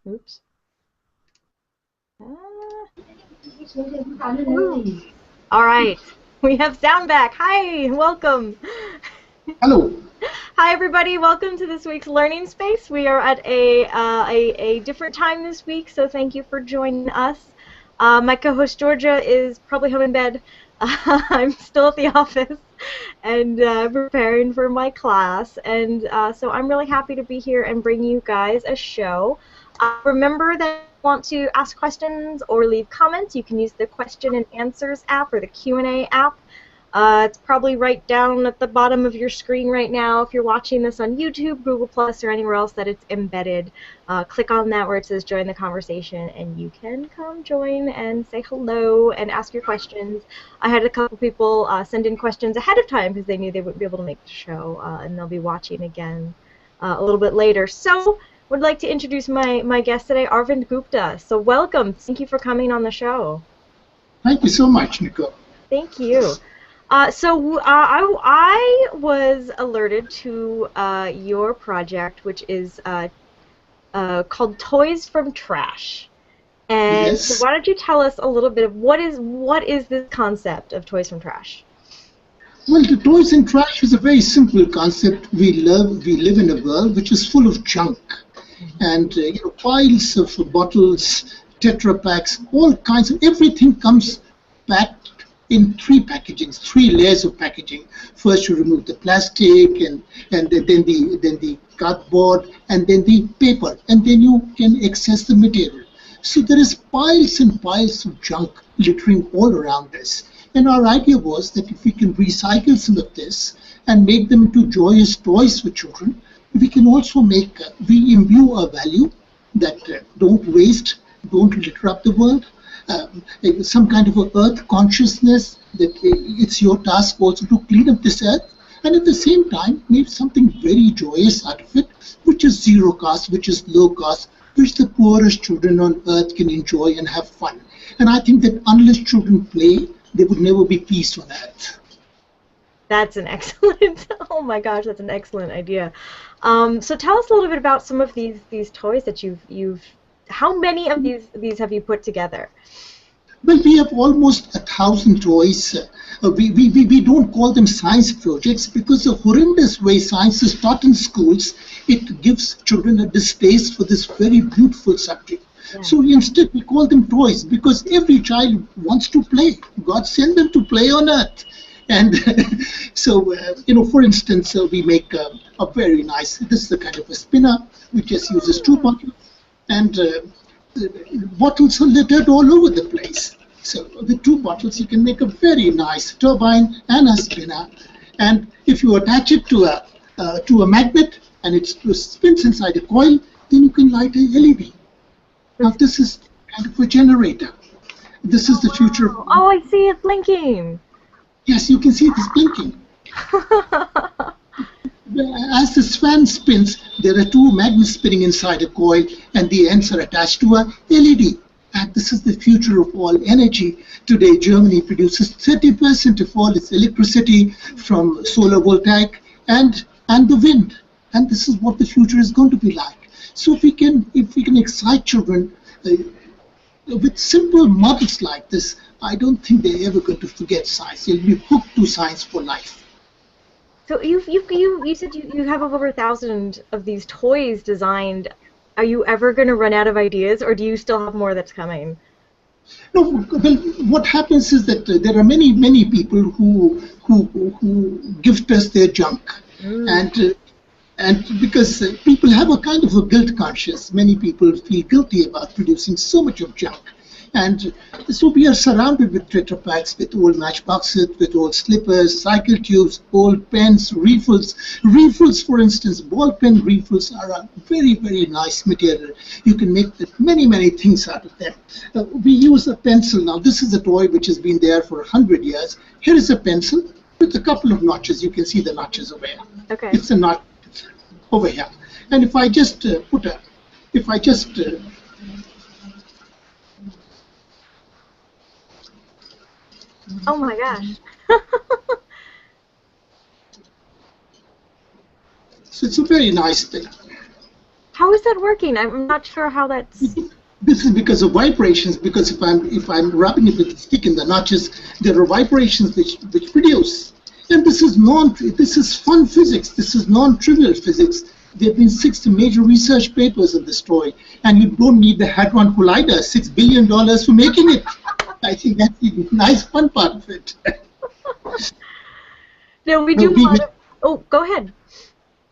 Oops. Ah. All right. We have sound back. Hi, welcome. Hello. Hi, everybody. Welcome to this week's Learning Space. We are at a different time this week, so thank you for joining us. My co-host Georgia is probably home in bed. I'm still at the office and preparing for my class, and so I'm really happy to be here and bring you guys a show. Remember that if you want to ask questions or leave comments, you can use the question and answers app or the Q&A app. It's probably right down at the bottom of your screen right now. If you're watching this on YouTube, Google+, or anywhere else that it's embedded, click on that where it says join the conversation, and you can come join and say hello and ask your questions. I had a couple people send in questions ahead of time because they knew they wouldn't be able to make the show, and they'll be watching again a little bit later. So would like to introduce my guest today, Arvind Gupta. So welcome. Thank you for coming on the show. Thank you so much, Nico. Thank you. I was alerted to your project, which is called Toys from Trash. And so Yes. why don't you tell us a little bit of what is this concept of Toys from Trash? Well, the toys and trash is a very simple concept. We live in a world which is full of junk, and piles of bottles, Tetra packs, all kinds of everything comes packed in three layers of packaging. First, you remove the plastic, and then the cardboard, and then the paper, and then you can access the material. So there is piles and piles of junk littering all around us. And our idea was that if we can recycle some of this and make them into joyous toys for children, we can also we imbue a value that don't waste, don't litter up the world, some kind of a earth consciousness that it's your task also to clean up this earth, and at the same time make something very joyous out of it, which is zero cost, which is low cost, which the poorest children on earth can enjoy and have fun. And I think that unless children play, there would never be peace on earth. That's an excellent, oh my gosh, that's an excellent idea. So tell us a little bit about some of these toys that you've how many of these have you put together? Well, we have almost 1,000 toys. We don't call them science projects because the horrendous way science is taught in schools, it gives children a distaste for this very beautiful subject. Yeah. So instead we call them toys because every child wants to play. God sent them to play on earth. And so, for instance, we make a very nice, this is the kind of a spinner which just uses two bottles, and bottles are littered all over the place. So with two bottles, you can make a very nice turbine and a spinner. And if you attach it to a magnet and it spins inside a coil, then you can light a LED. Now this is kind of a generator. This is the future. Oh, I see it blinking. Yes, you can see this blinking. As this fan spins, there are two magnets spinning inside a coil, and the ends are attached to a LED. And this is the future of all energy. Today, Germany produces 30% of all its electricity from solar voltaic and the wind. And this is what the future is going to be like. So if we can excite children with simple models like this, I don't think they're ever going to forget science. They'll be hooked to science for life. So you said you have over 1,000 of these toys designed. Are you ever going to run out of ideas, or do you still have more that's coming? No, well, what happens is that there are many people who gift us their junk, and because people have a kind of a guilt conscience, many people feel guilty about producing so much of junk. And so we are surrounded with Tetra packs, with old matchboxes, with old slippers, cycle tubes, old pens, refills. Refills, for instance, ball pen refills are a very, very nice material. You can make many things out of them. We use a pencil now. This is a toy which has been there for 100 years. Here is a pencil with a couple of notches. You can see the notches over here. Okay. It's a notch over here. And if I just Oh my gosh. so it's a very nice thing. How is that working? I'm not sure how that's... This is because of vibrations. Because if I'm rubbing it with the stick in the notches, there are vibrations which produce. And this is fun physics. This is non-trivial physics. There have been 6 major research papers on this toy, and you don't need the Hadron Collider, $6 billion for making it. I think that's the nice fun part of it. No, we do a lot of... Oh, go ahead.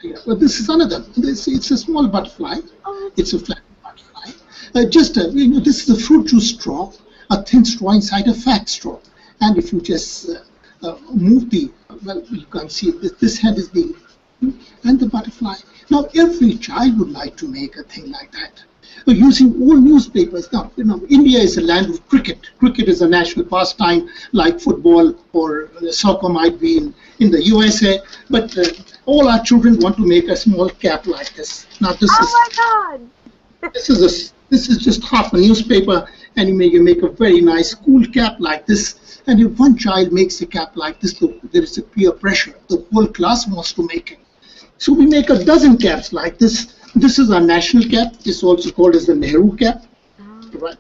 Yeah, well, this is another. It's a small butterfly. Oh, It's a flat butterfly. This is a fruit juice straw, a thin straw inside a fat straw. And if you just move well, you can see this head is the, and the butterfly. Now, every child would like to make a thing like that. Using old newspapers. Now, India is a land of cricket. Cricket is a national pastime like football or soccer might be in the USA. But all our children want to make a small cap like this. Now, my God! This is just half a newspaper, and you make a very nice school cap like this. And if one child makes a cap like this, look, there is a peer pressure. The whole class wants to make it. So we make a dozen caps like this. This is our national cap. This is also called as the Nehru cap. Right?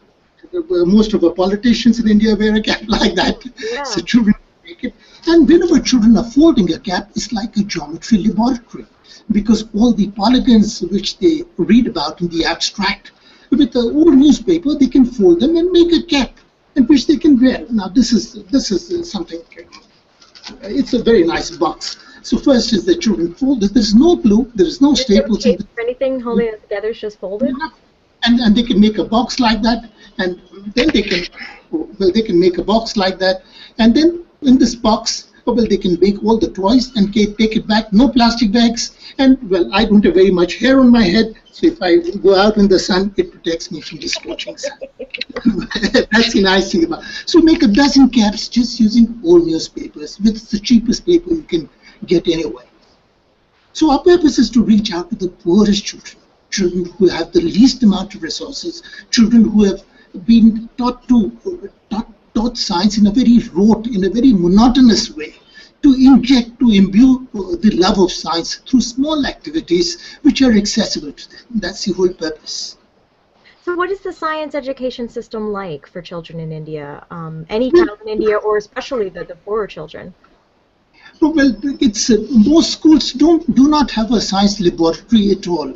Most of the politicians in India wear a cap like that. Yeah. So children make it. And whenever children are folding a cap, it's like a geometry laboratory, because all the polygons which they read about in the abstract, with the old newspaper, they can fold them and make a cap, and which they can wear. Now this is something. It's a very nice box. So first is the children fold it. There's no glue, there is no staples. There's no tape or anything holding it together, it's just folded? And they can make a box like that, and then they can make a box like that, and then in this box, they can make all the toys and take it back, no plastic bags. And well, I don't have very much hair on my head, so if I go out in the sun, it protects me from the scorching sun. That's the nice thing about it. So make a dozen caps just using old newspapers, with the cheapest paper you can get anyway. So our purpose is to reach out to the poorest children, children who have the least amount of resources, children who have been taught science in a very rote, in a very monotonous way, to imbue the love of science through small activities which are accessible to them. That's the whole purpose. So what is the science education system like for children in India? Any child in India, or especially the poorer children? Well, most schools do not have a science laboratory at all.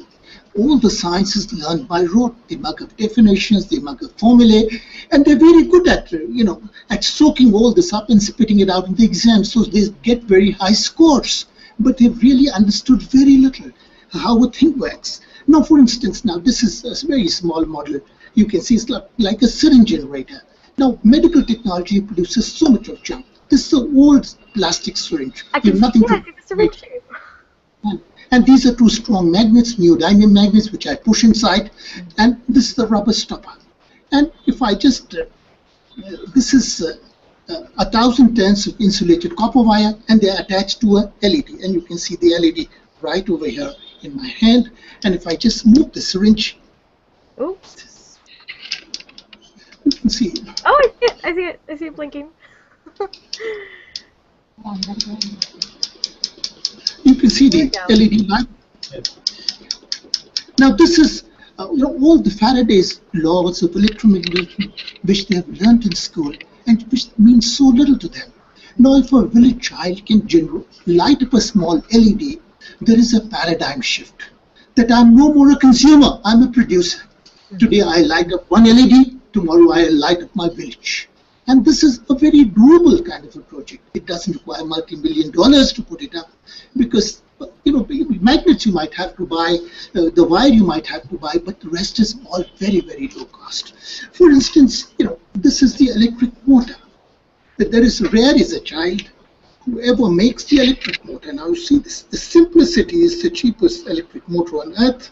All the science is learned by rote. They mug up definitions, they mug up formulae, and they're very good at soaking all this up and spitting it out in the exam. So they get very high scores, but they've really understood very little how a thing works. Now, for instance, this is a very small model. You can see it's like a syringe generator. Now, medical technology produces so much of junk. This is an old plastic syringe. I can see the syringe shape. And these are two strong magnets, neodymium magnets, which I push inside. And this is the rubber stopper. And if I just, this is 1,000 turns of insulated copper wire, and they're attached to a LED. And you can see the LED right over here in my hand. And if I just move the syringe, oops, you can see it. Oh, I see it. I see it. I see it blinking. You can see the LED light. Now this is all the Faraday's laws of electromagnetism, which they have learned in school and which means so little to them. Now if a village child can light up a small LED, there is a paradigm shift. That I'm no more a consumer, I'm a producer. Today I light up one LED, tomorrow I light up my village. And this is a very doable kind of a project. It doesn't require multi-million dollars to put it up, because magnets you might have to buy, the wire you might have to buy, but the rest is all very, very low cost. For instance, this is the electric motor. There is rare is a child who ever makes the electric motor. Now you see this, the simplicity is the cheapest electric motor on earth.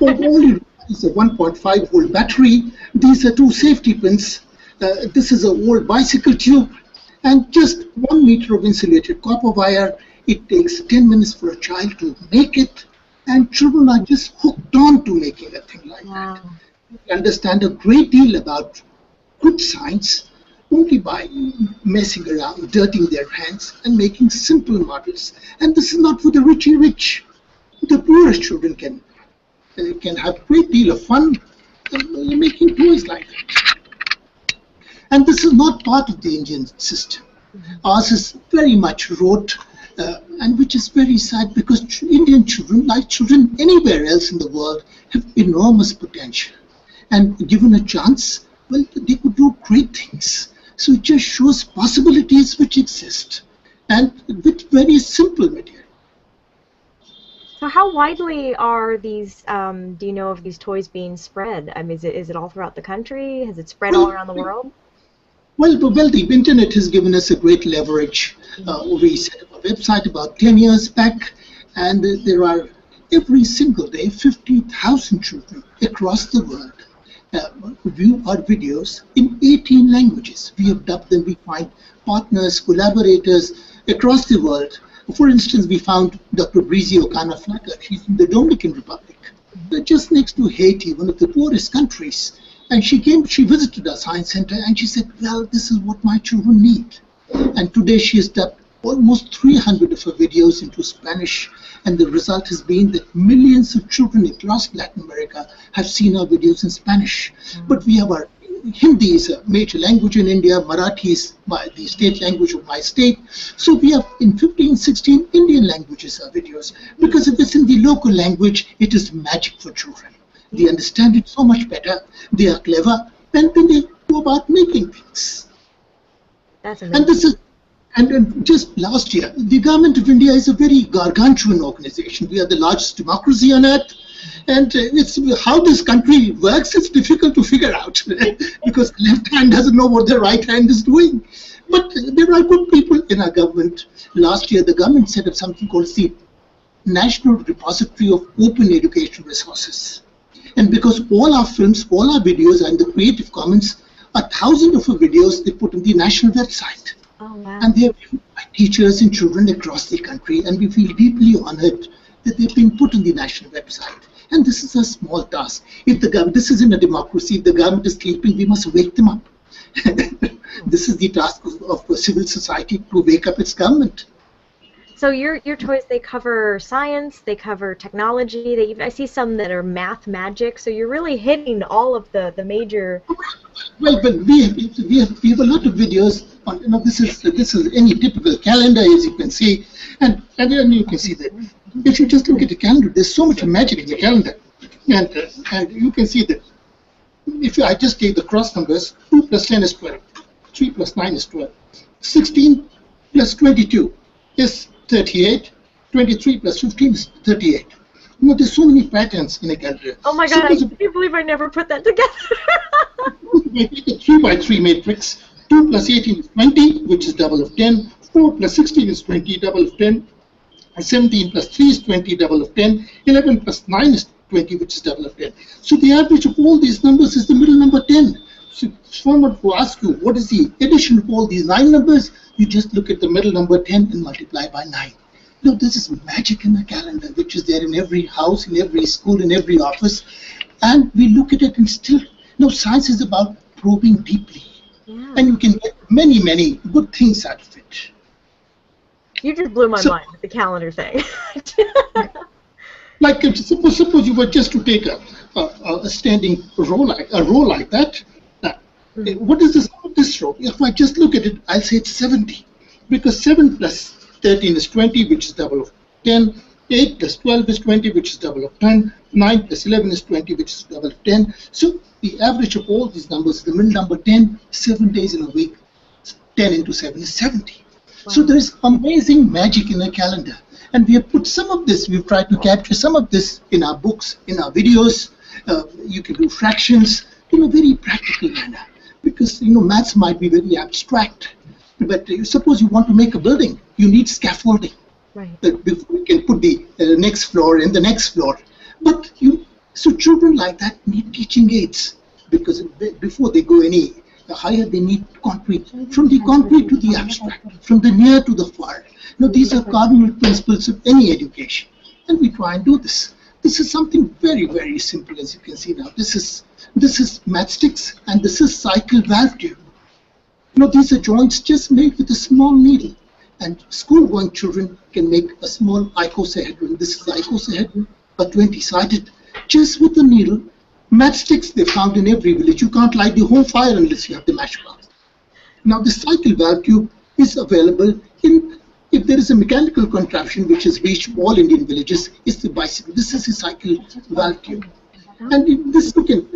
All you is a 1.5 volt battery. These are two safety pins. This is an old bicycle tube, and just 1 meter of insulated copper wire. It takes 10 minutes for a child to make it, and children are just hooked on to making a thing like that. They understand a great deal about good science only by messing around, dirtying their hands, and making simple models. And this is not for the richy rich. The poorest children can have a great deal of fun making toys like that. And this is not part of the Indian system. Ours is very much rote, and which is very sad because Indian children, like children anywhere else in the world, have enormous potential. And given a chance, well, they could do great things. So it just shows possibilities which exist, and with very simple material. So how widely are these, do you know of these toys being spread? I mean, is it all throughout the country? Has it spread all around the world? Well, the internet has given us a great leverage. We set up a website about 10 years back, and there are every single day 50,000 children across the world view our videos in 18 languages. We have dubbed them. We find partners, collaborators across the world. For instance, we found Dr. Brizio Canaflaca. She's in the Dominican Republic, just next to Haiti, one of the poorest countries. And she visited our science center, and she said, well, this is what my children need. And today she has dubbed almost 300 of her videos into Spanish, and the result has been that millions of children across Latin America have seen our videos in Spanish. But we have our Hindi is a major language in India, Marathi is the state language of my state. So we have in 15, 16 Indian languages our videos, because if it's in the local language, it is magic for children. They understand it so much better, they are clever, and then they go about making things. That's amazing. And just last year, the government of India is a very gargantuan organization. We are the largest democracy on earth. And it's how this country works, it's difficult to figure out because the left hand doesn't know what the right hand is doing. But there are good people in our government. Last year, the government set up something called the National Repository of Open Education Resources. And because all our films, all our videos are in the Creative Commons, 1,000 of our videos they put on the national website. Oh, wow. And they are viewed by teachers and children across the country, and we feel deeply honored that they've been put on the national website. And this is a small task. If this isn't a democracy, if the government is sleeping, we must wake them up. This is the task of civil society, to wake up its government. So your toys, they cover science, they cover technology, I see some that are math, magic, so you're really hitting all of the major... Well, we have a lot of videos on, this is any typical calendar, as you can see, and then you can see that if you just look at the calendar, there's so much magic in the calendar, and you can see that if I just take the cross numbers, 2 plus 10 is 12, 3 plus 9 is 12, 16 plus 22 is 38, 23 plus 15 is 38. There's so many patterns in a calendar. Oh my God, I can't believe I never put that together. We take a 3 by 3 matrix. 2 plus 18 is 20, which is double of 10. 4 plus 16 is 20, double of 10. 17 plus 3 is 20, double of 10. 11 plus 9 is 20, which is double of 10. So the average of all these numbers is the middle number 10. So if someone who asks you, what is the addition of all these 9 numbers? You just look at the middle number 10 and multiply by 9. This is magic in the calendar, which is there in every house, in every school, in every office. And we look at it and still, science is about probing deeply. Yeah. And you can get many, many good things out of it. You just blew my mind with the calendar thing. Like, suppose you were just to take a standing row like that. What is this row? If I just look at it, I'll say it's 70. Because 7 plus 13 is 20, which is double of 10. 8 plus 12 is 20, which is double of 10. 9 plus 11 is 20, which is double of 10. So the average of all these numbers is the middle number 10, 7 days in a week. 10 into 7 is 70. Wow. So there is amazing magic in a calendar. And we have put some of this, we've tried to capture some of this in our books, in our videos. You can do fractions in a very practical manner. Because, maths might be very abstract. But suppose you want to make a building, you need scaffolding. Right. Before you can put the next floor and the next floor. But so children like that need teaching aids, because before they go any higher, they need concrete. From the concrete to the abstract, from the near to the far. These are cardinal principles of any education. And we try and do this. This is something very, very simple, as you can see now. This is matchsticks, and this is cycle valve tube. These are joints just made with a small needle. And school-going children can make a small icosahedron. This is icosahedron, a 20-sided, just with a needle. Matchsticks they found in every village. You can't light the home fire unless you have the matchbox. Now, the cycle valve tube is available if there is a mechanical contraption which has reached all Indian villages, it's the bicycle. This is a cycle valve tube. And this you can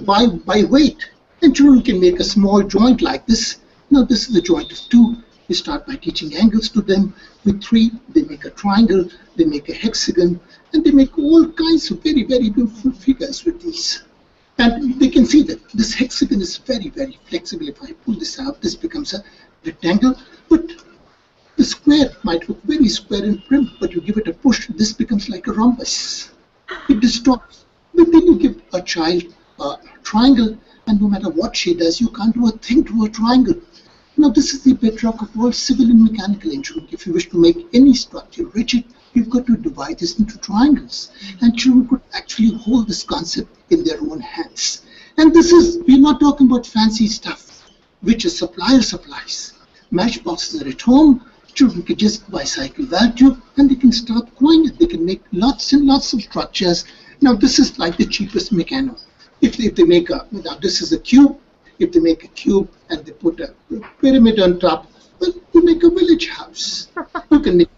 buy by weight. And children can make a small joint like this. Now, this is a joint of 2. We start by teaching angles to them. With 3, they make a triangle, they make a hexagon, and they make all kinds of very, very beautiful figures with these. And they can see that this hexagon is very, very flexible. If I pull this out, this becomes a rectangle. But the square might look very square and prim, but you give it a push, this becomes like a rhombus. It distorts. But then you give a child a triangle, and no matter what she does, you can't do a thing to a triangle. Now, this is the bedrock of all civil and mechanical engineering. If you wish to make any structure rigid, you've got to divide this into triangles. And children could actually hold this concept in their own hands. And we're not talking about fancy stuff, which a supplier supplies. Matchboxes are at home. Children can just buy cycle valve tube, and they can start going it. They can make lots and lots of structures. Now, this is like the cheapest mechanism. If they make now this is a cube. If they make a cube and they put a pyramid on top, well, you make a village house. You can make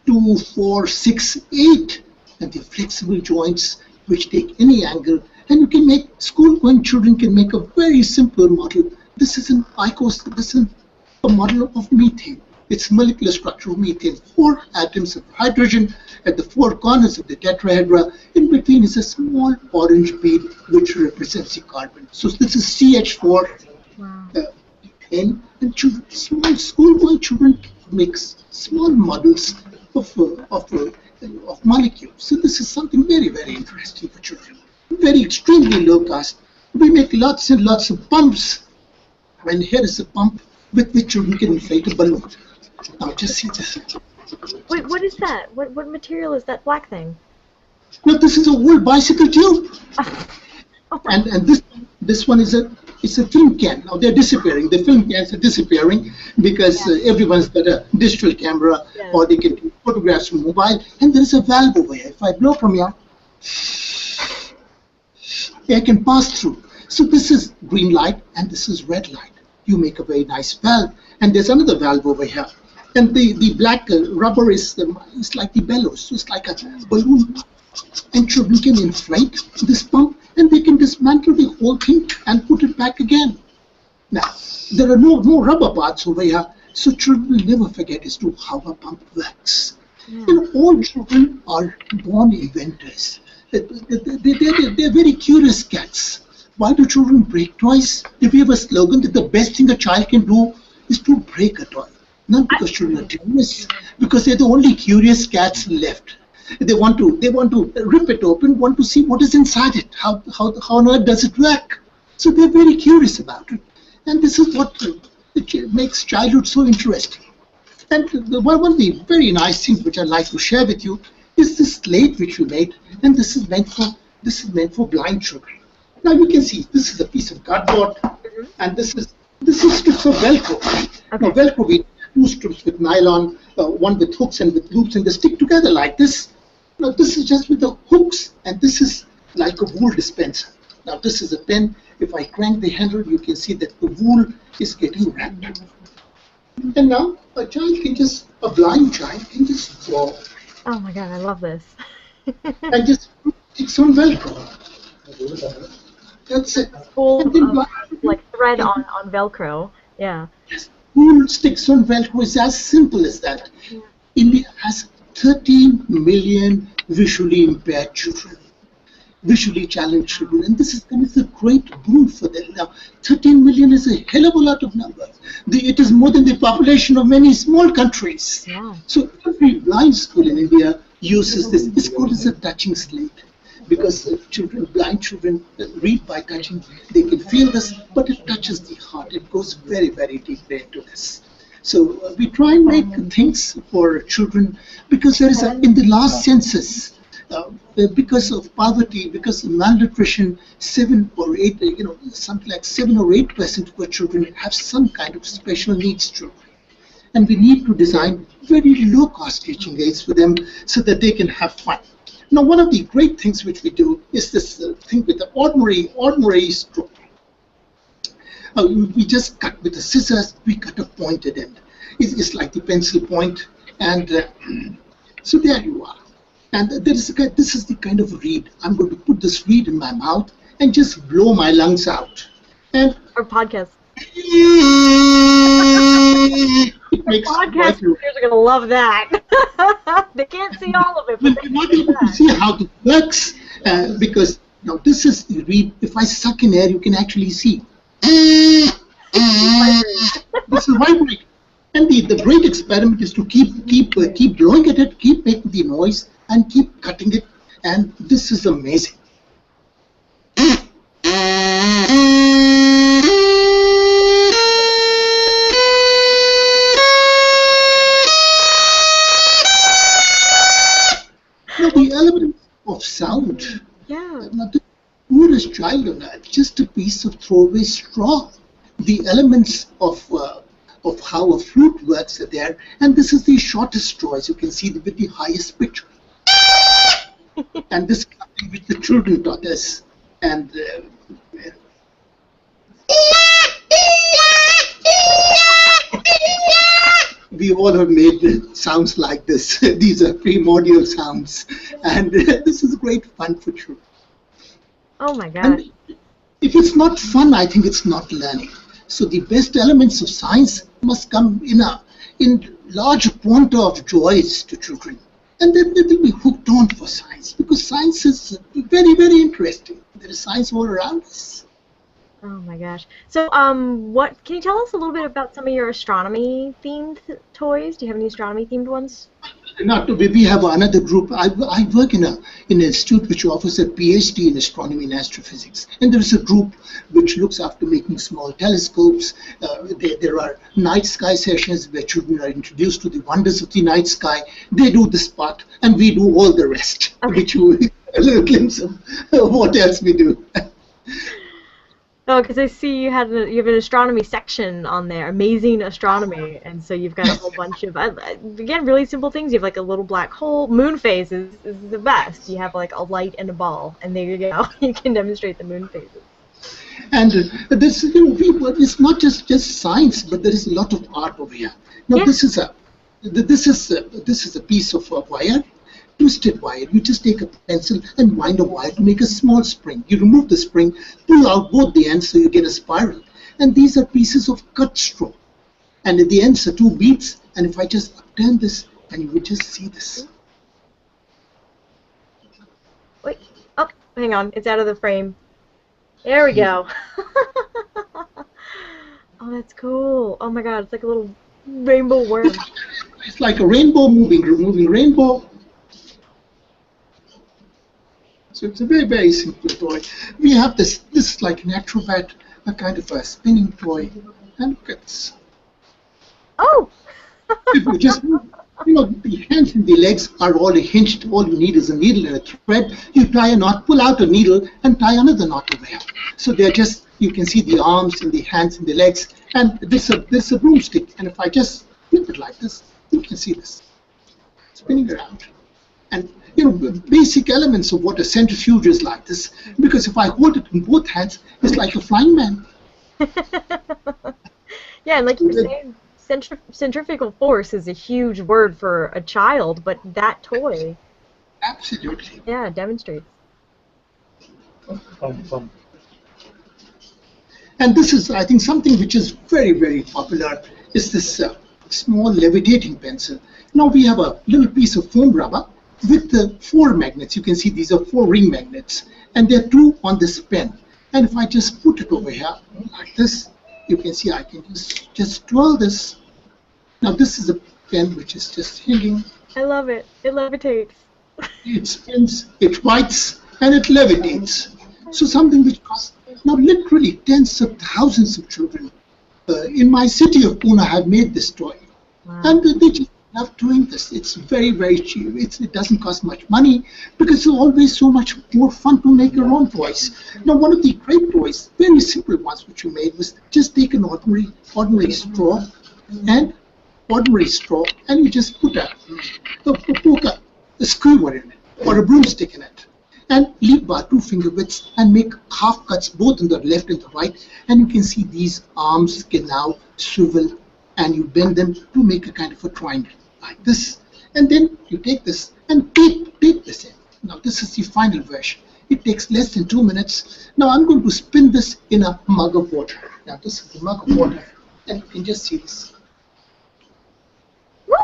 2, 4, 6, 8, and they're flexible joints which take any angle. And you can make, school-going children can make a very simple model. This is this is a model of methane. It's molecular structure of methane. 4 atoms of hydrogen at the 4 corners of the tetrahedra. In between is a small orange bead which represents the carbon. So this is CH4. Wow. And small school-going children make small models of molecules. So this is something very, very interesting for children. Very extremely low cost. We make lots and lots of pumps. And here is a pump with which children can inflate a balloon. Now, just see this. Wait, what is that? What material is that black thing? No, this is a old bicycle tube. Oh, And this one is a film can. Now they're disappearing. The film cans are disappearing because everyone's got a digital camera, or they can take photographs from mobile. And there is a valve over here. If I blow from here, air can pass through. So this is green light and this is red light. You make a very nice valve. And there's another valve over here. And the black rubber is like the bellows. So it's like a balloon. And children can inflate this pump, and they can dismantle the whole thing and put it back again. Now, there are no rubber parts over here, so children will never forget as to how a pump works. And all children are born inventors. They're very curious cats. Why do children break toys? If we have a slogan that the best thing a child can do is to break a toy. Not because children are curious, because they're the only curious cats left. They want to rip it open, want to see what is inside it, how on earth does it work. So they're very curious about it. And this is what makes childhood so interesting. And one of the very nice things which I'd like to share with you is this slate which we made, and this is meant for blind children. Now you can see this is a piece of cardboard, and this is strips of Velcro. Okay. Now Velcro, we 2 strips with nylon, one with hooks and with loops, and they stick together like this. Now this is just with the hooks, and this is like a wool dispenser. Now this is a pen. If I crank the handle, you can see that the wool is getting wrapped. And now a blind child can just draw. Oh my God, I love this. And just sticks on Velcro. That's it. Full of, like thread on Velcro. Yeah. Yes. Wool sticks on Velcro is as simple as that. Yeah. India has 13 million visually impaired children, visually challenged children, and this is a great boon for them. Now, 13 million is a hell of a lot of numbers. It is more than the population of many small countries. Yeah. So every blind school in India uses this. It's called as a touching slate. Because blind children read by touching, they can feel this, but it touches the heart. It goes very, very deeply into this. So we try and make things for children, because there is in the last census, because of poverty, because of malnutrition, 7 or 8, something like 7 or 8% of our children have some kind of special needs children. And we need to design very low-cost teaching aids for them so that they can have fun. Now, one of the great things which we do is this thing with the ordinary stroke. We just cut with the scissors, we cut a pointed end. It's like the pencil point, and so there you are. And this is the kind of reed. I'm going to put this reed in my mouth and just blow my lungs out. And Or podcast. it makes Podcast viewers are going to love that. They can't see all of it, but we're not able to see how it works because now this is the reed. If I suck in air, you can actually see. This is vibrating. And the great experiment is to keep blowing at it, keep making the noise, and keep cutting it. And this is amazing. Now the elements of sound. Yeah. Now the poorest child on earth, just a piece of throwaway straw. The elements of how a flute works are there, and this is the shortest straw, as you can see, with the highest pitch. And this is something which the children taught us. And we all have made sounds like this. These are primordial sounds, and this is great fun for children. Oh my gosh. And if it's not fun, I think it's not learning. So the best elements of science must come in large quanta of joys to children. And then they will be hooked on for science, because science is very, very interesting. There is science all around us. Oh my gosh. So, what can you tell us a little bit about some of your astronomy-themed toys? Do you have any astronomy-themed ones? We have another group. I work in an institute which offers a PhD in astronomy and astrophysics. And there is a group which looks after making small telescopes. There are night sky sessions where children are introduced to the wonders of the night sky. They do this part, and we do all the rest, which you a little glimpse of what else we do. Oh, because I see you have an astronomy section on there, amazing astronomy, and so you've got a whole bunch of again really simple things. You have like a little black hole. Moon phase is the best. You have like a light and a ball, and there you go. You can demonstrate the moon phases. And this, it's not just science, but there is a lot of art over here. Now Yeah. this is a piece of wire. Twisted wire. You just take a pencil and wind a wire to make a small spring. You remove the spring, pull out both the ends so you get a spiral. And these are pieces of cut straw. And at the ends are 2 beads. And if I just upturn this, and you would just see this. Wait, oh, hang on, it's out of the frame. There we go. Oh, that's cool. Oh my God, it's like a little rainbow worm. It's like a rainbow moving rainbow. So it's a very, very simple toy. We have this is like an acrobat, a kind of a spinning toy. And look at this. Oh! If you just, the hands and the legs are all hinged. All you need is a needle and a thread. You tie a knot, pull out a needle, and tie another knot over here. So they're just, you can see the arms and the hands and the legs. And this is a broomstick. And if I just flip it like this, you can see this spinning around. And basic elements of what a centrifuge is like this, because if I hold it in both hands, it's like a flying man. Yeah, and like you were saying, centrifugal force is a huge word for a child, but that toy, Absolutely. yeah, demonstrates. And this is, I think, something which is very, very popular, is this small levitating pencil. Now we have a little piece of foam rubber with the 4 magnets. You can see these are 4 ring magnets, and there are 2 on this pen. And if I just put it over here like this, you can see I can just twirl this. Now this is a pen which is just hanging. I love it. It levitates. It spins, it writes, and it levitates. So something which costs now literally tens of thousands of children in my city of Pune have made this toy. Wow. And they just love doing this. It's very, very cheap. It doesn't cost much money because it's always so much more fun to make your own toys. Now, one of the great toys, very simple ones which we made, was just take an ordinary straw and you just put poke a skewer in it or a broomstick in it and leave about 2 finger widths and make half cuts both on the left and the right, and you can see these arms can now swivel and you bend them to make a kind of a triangle like this, and then you take this and tape this in. Now this is the final version. It takes less than 2 minutes. Now I'm going to spin this in a mug of water. Now this is the mug of water, and you can just see this. Woo!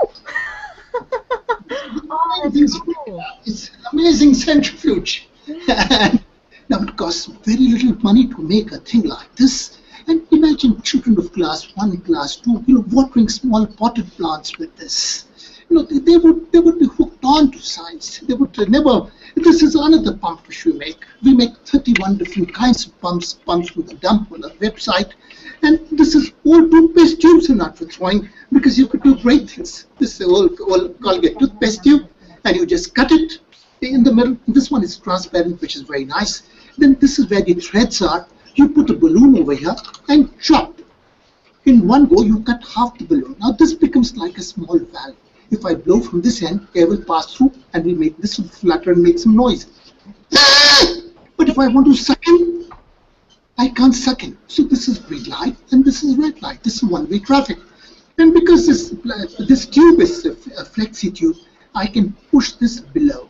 Oh, that's cool. It's an amazing centrifuge. And now it costs very little money to make a thing like this. And imagine children of class 1 and class 2, watering small potted plants with this. They would be hooked on to science. They would never. This is another pump which we make. We make 31 different kinds of pumps with a dump on our website. And this is all toothpaste tubes are not for throwing, because you could do great things. This is all Colgate toothpaste tube, and you just cut it in the middle. This one is transparent, which is very nice. Then this is where the threads are. You put a balloon over here and chop. In one go, you cut half the balloon. Now this becomes like a small valve. If I blow from this end, air will pass through and we make this flutter and make some noise. But if I want to suck in, I can't suck in. So this is green light and this is red light. This is one-way traffic. And because this tube is a flexi tube, I can push this below.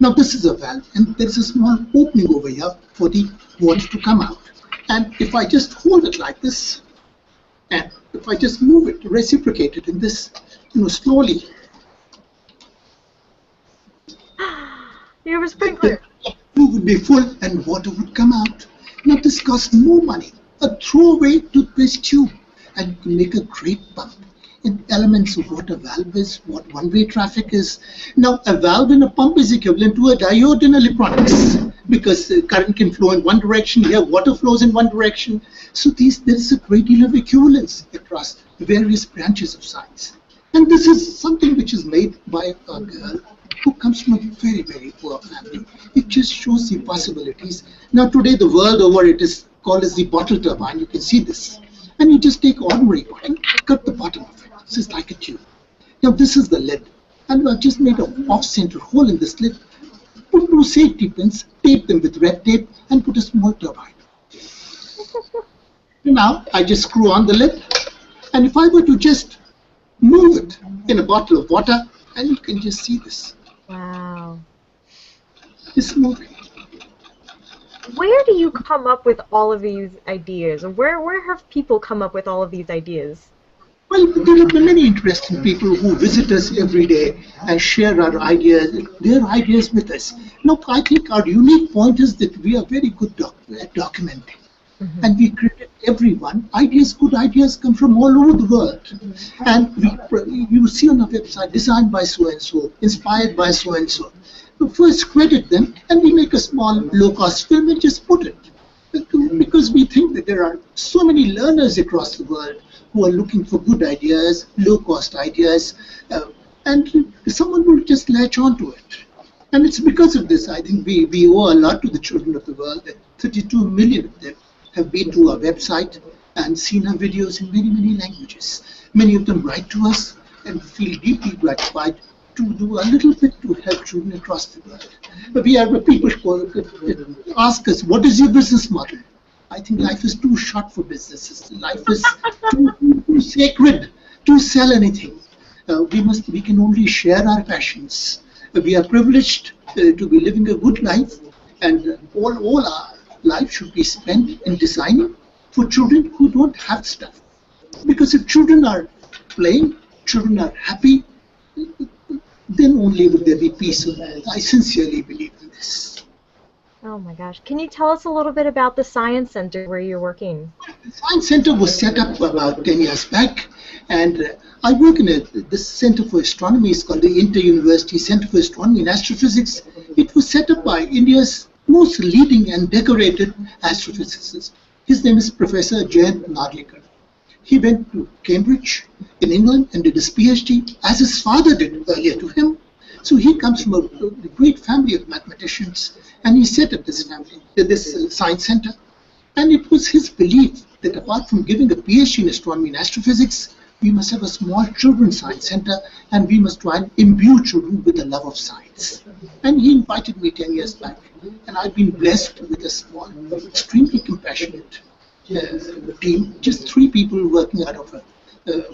Now this is a valve, and there's a small opening over here for the water to come out. And if I just hold it like this, and if I just move it, reciprocate it in this, slowly. You have a sprinkler. The tube would be full and water would come out. Now this costs no money. A throwaway toothpaste tube, and you can make a great pump. In elements of what a valve is, what one-way traffic is. Now, a valve in a pump is equivalent to a diode in electronics, because current can flow in one direction, here water flows in one direction. So there is a great deal of equivalence across various branches of science. And this is something which is made by a girl who comes from a very, very poor family. It just shows the possibilities. Now, today, the world over, it is called as the bottle turbine. You can see this. And you just take ordinary bottle, cut the bottom of it. This is like a tube. Now this is the lid, and I've just made an off-center hole in this lid, put 2 safety pins, tape them with red tape, and put a small turbine. Now I just screw on the lid, and if I were to just move it in a bottle of water, and you can just see this. Wow. It's moving. Where do you come up with all of these ideas? Where have people come up with all of these ideas? Well, there are many interesting people who visit us every day and share our ideas, their ideas with us. Now, I think our unique point is that we are very good at documenting. Mm-hmm. And we credit everyone. Good ideas come from all over the world. Mm-hmm. And you see on our website, designed by so-and-so, inspired by so-and-so. We first credit them, and we make a small low-cost film and just put it. Because we think that there are so many learners across the world who are looking for good ideas, low-cost ideas, and someone will just latch on to it. And it's because of this, I think we owe a lot to the children of the world. That 32 million of them have been to our website and seen our videos in many, many languages. Many of them write to us and feel deeply gratified to do a little bit to help children across the world. But we have people who ask us, what is your business model? I think life is too short for businesses. Life is too sacred to sell anything. We can only share our passions. We are privileged to be living a good life, and all our life should be spent in designing for children who don't have stuff. Because if children are playing, children are happy, then only will there be peace on earth. I sincerely believe in this. Oh my gosh. Can you tell us a little bit about the Science Center where you're working? The Science Center was set up about 10 years back, and I work in this Center for Astronomy. It's called the Inter-University Center for Astronomy and Astrophysics. It was set up by India's most leading and decorated astrophysicist. His name is Professor Jayant Narlikar. He went to Cambridge in England and did his PhD, as his father did earlier to him. So he comes from a great family of mathematicians, and he set up this family, this science center. And it was his belief that apart from giving a PhD in astronomy and astrophysics, we must have a small children's science center, and we must try and imbue children with the love of science. And he invited me 10 years back, and I've been blessed with a small, extremely compassionate team, just 3 people working out of a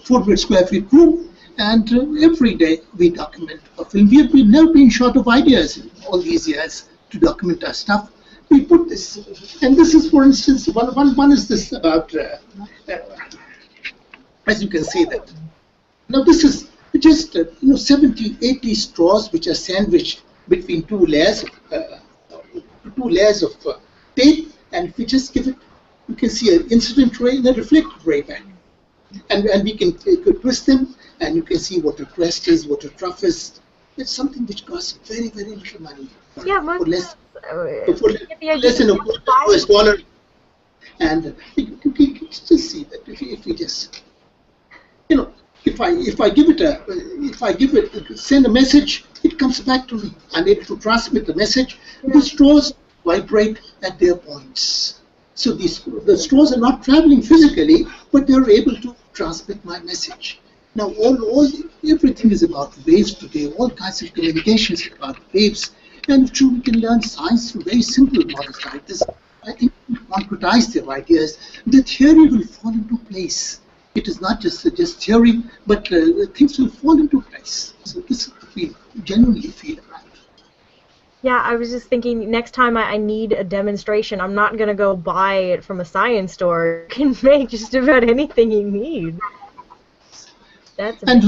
400 square feet room, and every day we document a film. We've never been short of ideas in all these years to document our stuff. We put this, and this is, for instance, one is this about, as you can see that. Now this is just 70, 80 straws which are sandwiched between two layers of tape, and if we just give it, you can see an incident ray and a reflected ray back. And we can twist them, and you can see what a crest is, what a trough is. It's something which costs very, very little money. Yeah, for less than a dollar. And you can just see that if we just, if I send a message, it comes back to me. I'm able to transmit the message. The straws vibrate at their points. So the straws are not traveling physically, but they're able to transmit my message. Now, everything is about waves today. All kinds of communications are about waves. And if we can learn science through very simple models like this, I think we concretize their ideas. The theory will fall into place. It is not just theory, but things will fall into place. So this is what we genuinely feel about. Yeah, I was just thinking next time I need a demonstration, I'm not going to go buy it from a science store. You can make just about anything you need. And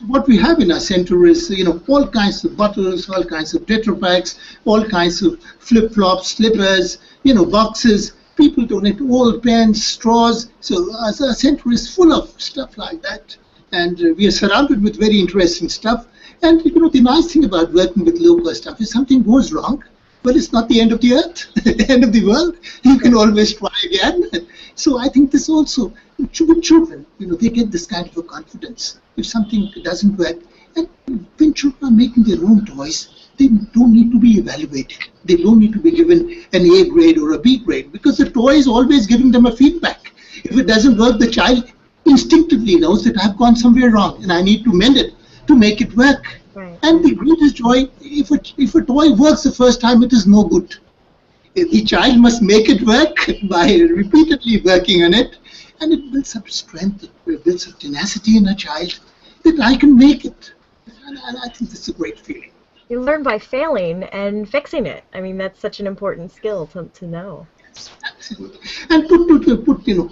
what we have in our center is, all kinds of bottles, all kinds of Tetra Paks, all kinds of flip-flops, slippers, boxes. People donate old pens, straws. So our center is full of stuff like that. And we are surrounded with very interesting stuff. And the nice thing about working with low-cost stuff is something goes wrong, but it's not the end of the earth, the end of the world. You can always try again. So I think this also, with children, they get this kind of a confidence. If something doesn't work, and when children are making their own toys, they don't need to be evaluated. They don't need to be given an A grade or a B grade, because the toy is always giving them a feedback. If it doesn't work, the child instinctively knows that I've gone somewhere wrong and I need to mend it to make it work. Right. And the greatest joy, if a toy works the first time, it is no good. The child must make it work by repeatedly working on it, and it builds up strength, it builds up tenacity in a child that I can make it. And I think that's a great feeling. You learn by failing and fixing it. I mean, that's such an important skill to know. Yes, absolutely. And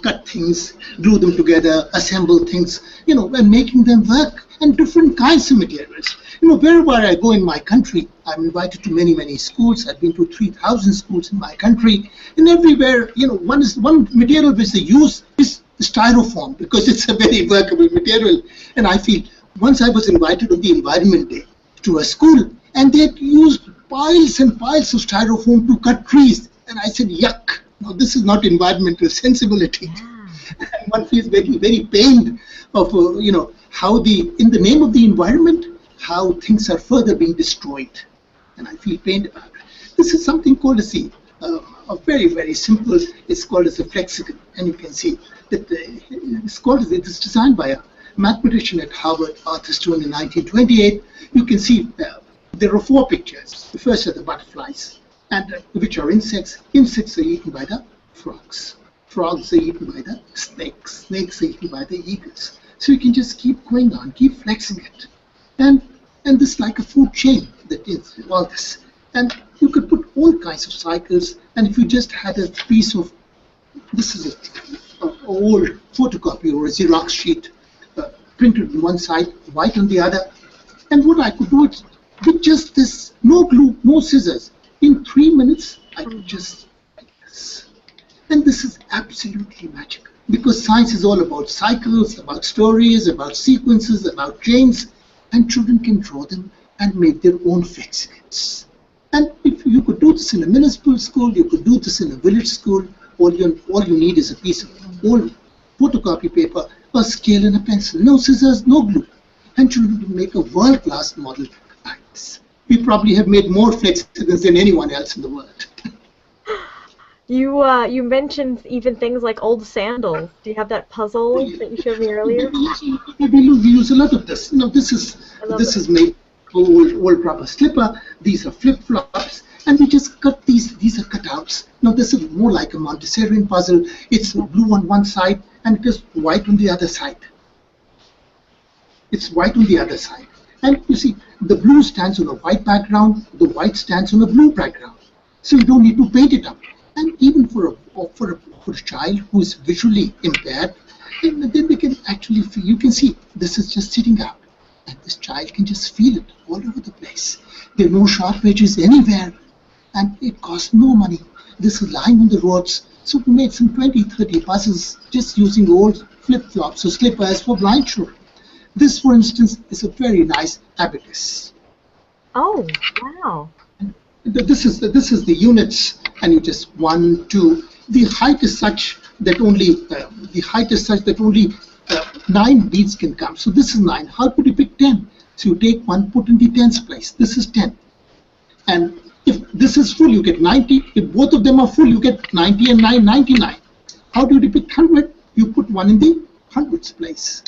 cut things, glue them together, assemble things, and making them work, and different kinds of materials. Wherever I go in my country, I'm invited to many, many schools. I've been to 3,000 schools in my country, and everywhere, one material which they use is styrofoam, because it's a very workable material. And I feel, once I was invited on the Environment Day to a school, and they had used piles and piles of styrofoam to cut trees. And I said, yuck, now this is not environmental sensibility. And one feels very, very pained of, how in the name of the environment, how things are further being destroyed. And I feel pained about it. This is something called as a very, very simple, it's called as a flexicle. And you can see that it's designed by a mathematician at Harvard, Arthur Stone, in 1928. You can see there are 4 pictures. The first are the butterflies, and which are insects. Insects are eaten by the frogs. Frogs are eaten by the snakes. Snakes are eaten by the eagles. So you can just keep going on, keep flexing it. And this is like a food chain that is all this. And you could put all kinds of cycles, and if you just had a piece of, this is an old photocopy or a Xerox sheet, printed on one side, white on the other. And what I could do it with just this, no glue, no scissors. In 3 minutes, I could just like this. And this is absolutely magic, because science is all about cycles, about stories, about sequences, about chains, and children can draw them and make their own flexicons. And if you could do this in a municipal school, you could do this in a village school. All you need is a piece of old photocopy paper, a scale and a pencil, no scissors, no glue. And children would make a world-class model like this. We probably have made more flexigons than anyone else in the world. You mentioned even things like old sandals. Do you have that puzzle that you showed me earlier? We use a lot of this. This is made old rubber slipper. These are flip-flops, and we just cut these. These are cutouts. Now this is more like a Montessori puzzle. It's blue on one side and it is white on the other side. It's white on the other side, and you see the blue stands on a white background. The white stands on a blue background. So you don't need to paint it up. And even for a child who is visually impaired, then they can actually feel, you can see this is just sitting out, and this child can just feel it all over the place. There are no sharp edges anywhere, and it costs no money. This is lying on the roads, so we made some 20-30 buses just using old flip-flops or slippers for blind children. This, for instance, is a very nice abacus. Oh, wow. This is the units, and you just 1, 2. The height is such that only 9 beads can come. So this is 9. How could you pick 10? So you take 1, put in the tens place. This is 10. And if this is full, you get 90. If both of them are full, you get 90 and 9, 99. How do you depict 100? You put 1 in the hundreds place.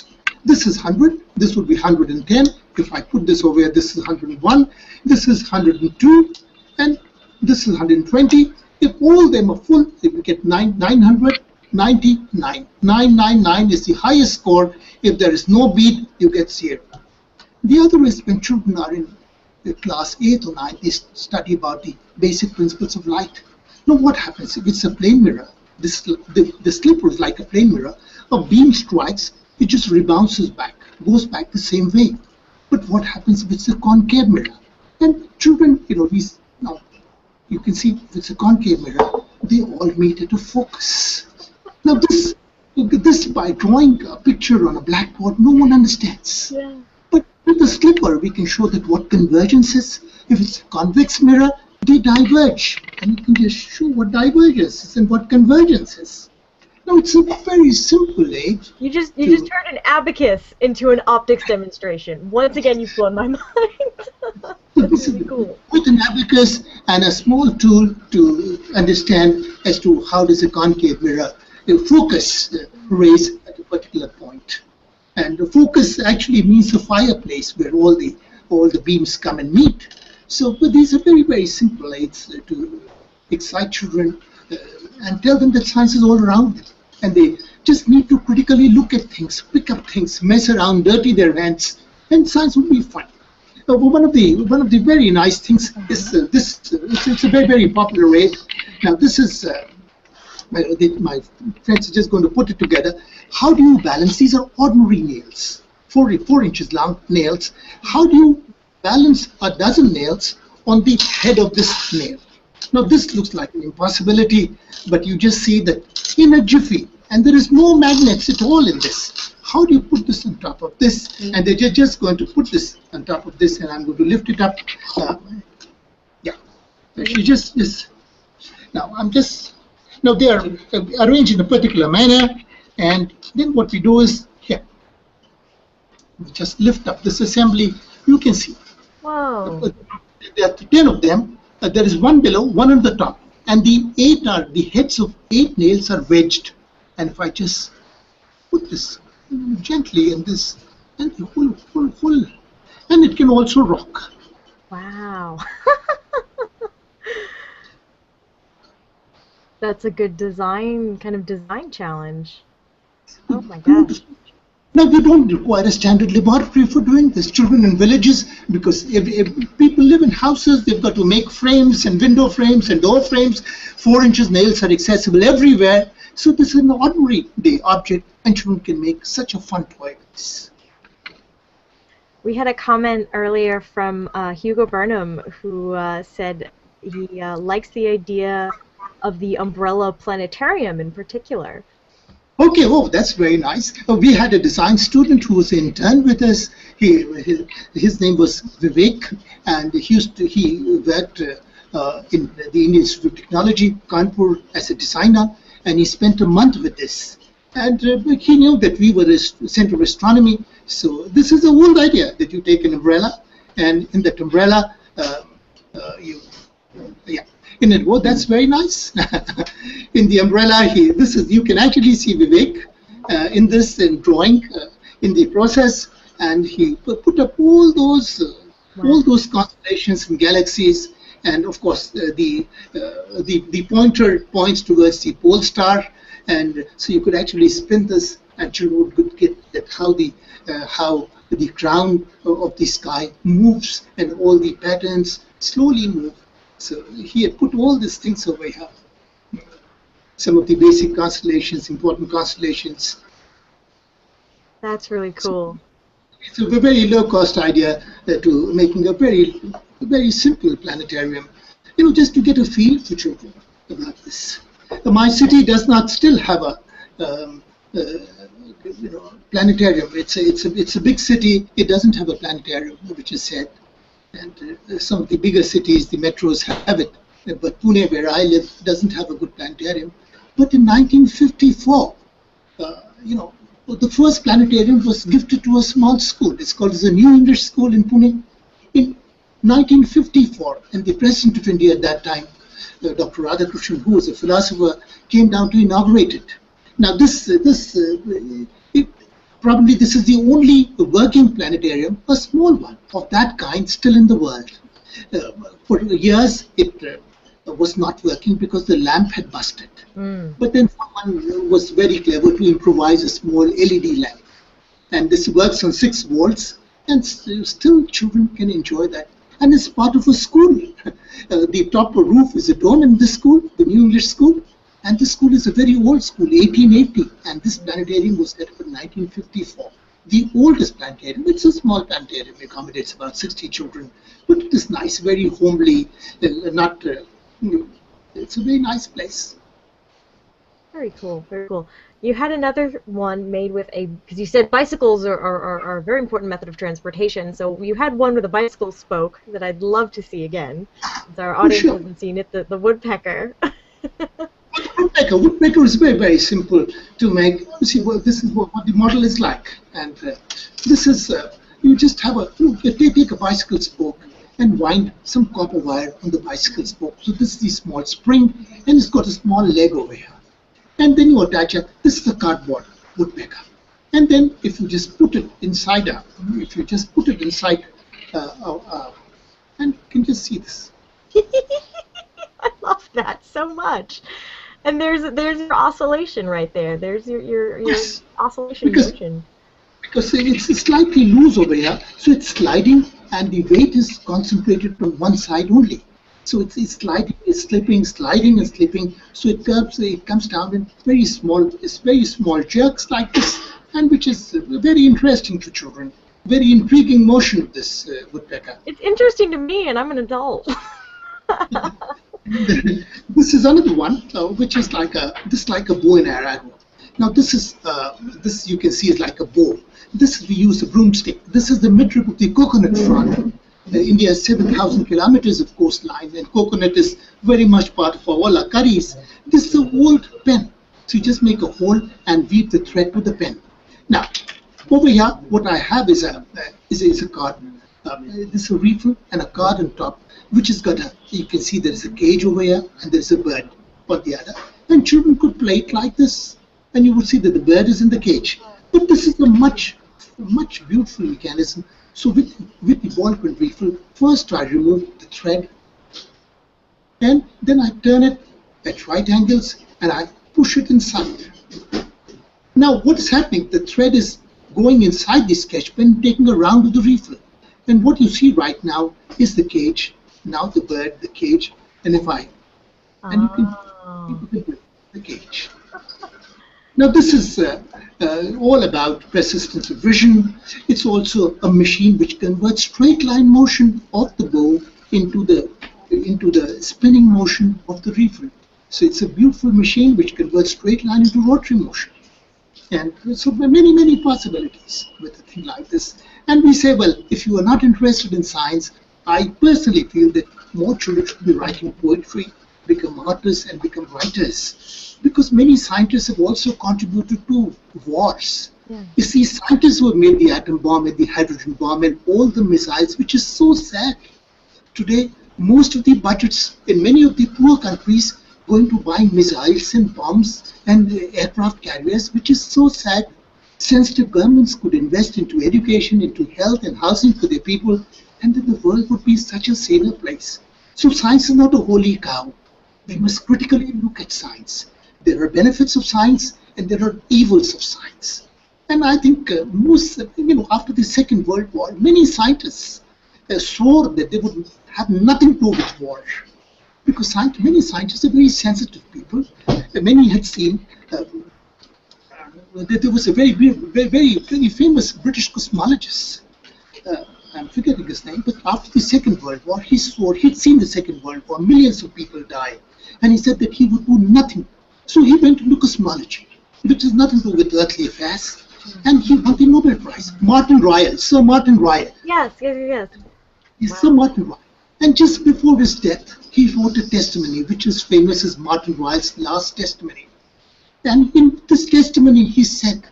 This is 100. This would be 110. If I put this over here, this is 101. This is 102. And this is 120. If all of them are full, then we get 999. 999 is the highest score. If there is no bead, you get 0. The other is when children are in class 8 or 9, they study about the basic principles of light. Now what happens if it's a plane mirror? The slipper is like a plane mirror. A beam strikes, it just rebounces back, goes back the same way. But what happens if it's a concave mirror? And children, now you can see if it's a concave mirror, they all meet at a focus. Now this by drawing a picture on a blackboard, no one understands. Yeah. But with the slipper, we can show that what convergence is. If it's a convex mirror, they diverge, and you can just show what divergence is and what convergence is. Now it's a very simple aid. You just turned an abacus into an optics demonstration. Once again, you've blown my mind. That's really cool. With an abacus and a small tool to understand as to how does a concave mirror focus rays at a particular point. And the focus actually means a fireplace where all the beams come and meet. So but these are very, very simple aids to excite children and tell them that science is all around them. And they just need to critically look at things, pick up things, mess around, dirty their hands, and science will be fun. One of the very nice things is it's a very, very popular aid. Now this is my friends are just going to put it together. How do you balance? These are ordinary nails, 4 inches long nails. How do you balance a dozen nails on the head of this nail? Now this looks like an impossibility, but you just see that in a jiffy, and there is no magnets at all in this. How do you put this on top of this? And they're just going to put this on top of this, and I'm going to lift it up. Yeah, she just is. Now they are arranged in a particular manner, and then what we do is here. We just lift up this assembly. You can see. Wow. There are 10 of them. There is one below, one on the top, and the heads of 8 nails are wedged. And if I just put this gently in this, and the whole, and it can also rock. Wow. That's a good design challenge. Oh my gosh. Now, we don't require a standard laboratory for doing this. Children in villages, because if people live in houses, they've got to make frames and window frames and door frames. 4 inches nails are accessible everywhere. So this is an ordinary day object, and children can make such a fun toy with this. We had a comment earlier from Hugo Burnham, who said he likes the idea of the umbrella planetarium in particular. Okay, oh, that's very nice. We had a design student who was in turn with us. His name was Vivek, and he worked in the Indian Institute of Technology, Kanpur, as a designer, and he spent a month with this. And he knew that we were a center of astronomy. So this is the old idea that you take an umbrella, and in that umbrella, yeah, in it. Oh, that's very nice. In the umbrella, you can actually see Vivek in this in drawing in the process, and he put up all those constellations and galaxies, and of course the pointer points towards the pole star, and so you could actually spin this, and children could get that how the crown of the sky moves and all the patterns slowly move. So he had put all these things over here. Some of the basic constellations, important constellations. That's really cool. It's a very low-cost idea to making a very simple planetarium, just to get a feel for children about this. My city does not still have a planetarium. It's a big city. It doesn't have a planetarium, which is sad. And some of the bigger cities, the metros, have it. But Pune, where I live, doesn't have a good planetarium. But in 1954, the first planetarium was gifted to a small school. It's called the New English School in Pune in 1954. And the President of India at that time, Dr. Radhakrishnan, who was a philosopher, came down to inaugurate it. Now, probably this is the only working planetarium, a small one of that kind, still in the world. For years, it was not working because the lamp had busted. But then someone was very clever to improvise a small LED lamp. And this works on 6 volts, and still children can enjoy that. And it's part of a school. The top roof is a dome in this school, the New English School. And this school is a very old school, 1880. And this planetarium was set up in 1954. The oldest planetarium. It's a small planetarium. It accommodates about 60 children. But it is nice, very homely, it's a very nice place. Very cool, very cool. You had another one made with because you said bicycles are a very important method of transportation, so you had one with a bicycle spoke that I'd love to see again. Since our audience hasn't seen it, the woodpecker. Woodpecker is very, very simple to make. You see, this is what the model is like. And this is, you just have take a bicycle spoke and wind some copper wire on the bicycle spoke. So this is the small spring, and it's got a small leg over here. And then you attach this is a cardboard woodpecker. And then if you just put it inside and you can just see this. I love that so much. And there's your oscillation right there. There's your Yes, oscillation motion. Because it's slightly loose over here, so it's sliding, and the weight is concentrated on one side only. So it's sliding, it's slipping, sliding and slipping. So it comes down in very small jerks like this, and which is very interesting to children. Very intriguing motion of this woodpecker. It's interesting to me, and I'm an adult. This is another one, which is like a bow and arrow. Now this you can see is like a bow. We use a broomstick. This is the midrib of the coconut frond. India has 7,000 kilometers of coastline, and coconut is very much part of all our curries. This is an old pen. So you just make a hole and weave the thread with the pen. Now, over here, what I have is a card. This is a refill and a card on top, which has got you can see there is a cage over here, and there's a bird on the other. And children could play it like this, and you would see that the bird is in the cage. But this is a much beautiful mechanism. So with the ball pen refill, first I remove the thread, and then I turn it at right angles, and I push it inside. Now what is happening? The thread is going inside the sketch pen, taking a round of the refill. And what you see right now is the cage. Now the bird, the cage, and you can do the cage. Now this is all about persistence of vision. It's also a machine which converts straight line motion of the bow into the spinning motion of the refill. So it's a beautiful machine which converts straight line into rotary motion. And so many possibilities with a thing like this. And we say, well, if you are not interested in science, I personally feel that more children should be writing poetry, become artists, and become writers. Because many scientists have also contributed to wars. Yeah. You see, scientists who have made the atom bomb and the hydrogen bomb and all the missiles, which is so sad. Today, most of the budgets in many of the poor countries going to buy missiles and bombs and aircraft carriers, which is so sad. Sensitive governments could invest into education, into health and housing for their people, and then the world would be such a saner place. So science is not a holy cow. We must critically look at science. There are benefits of science and there are evils of science. And I think after the Second World War, many scientists swore that they would have nothing to do with war. Because many scientists are very sensitive people. Many had seen that there was a very famous British cosmologist. I'm forgetting his name, but after the Second World War, he swore he'd seen the Second World War, millions of people died, and he said that he would do nothing. So he went into cosmology, which has nothing to do with earthly affairs, and he won the Nobel Prize. Sir Martin Ryle. Yes. He's Wow. Sir Martin Ryle. And just before his death, he wrote a testimony, which is famous as Martin Ryle's last testimony. And in this testimony, he said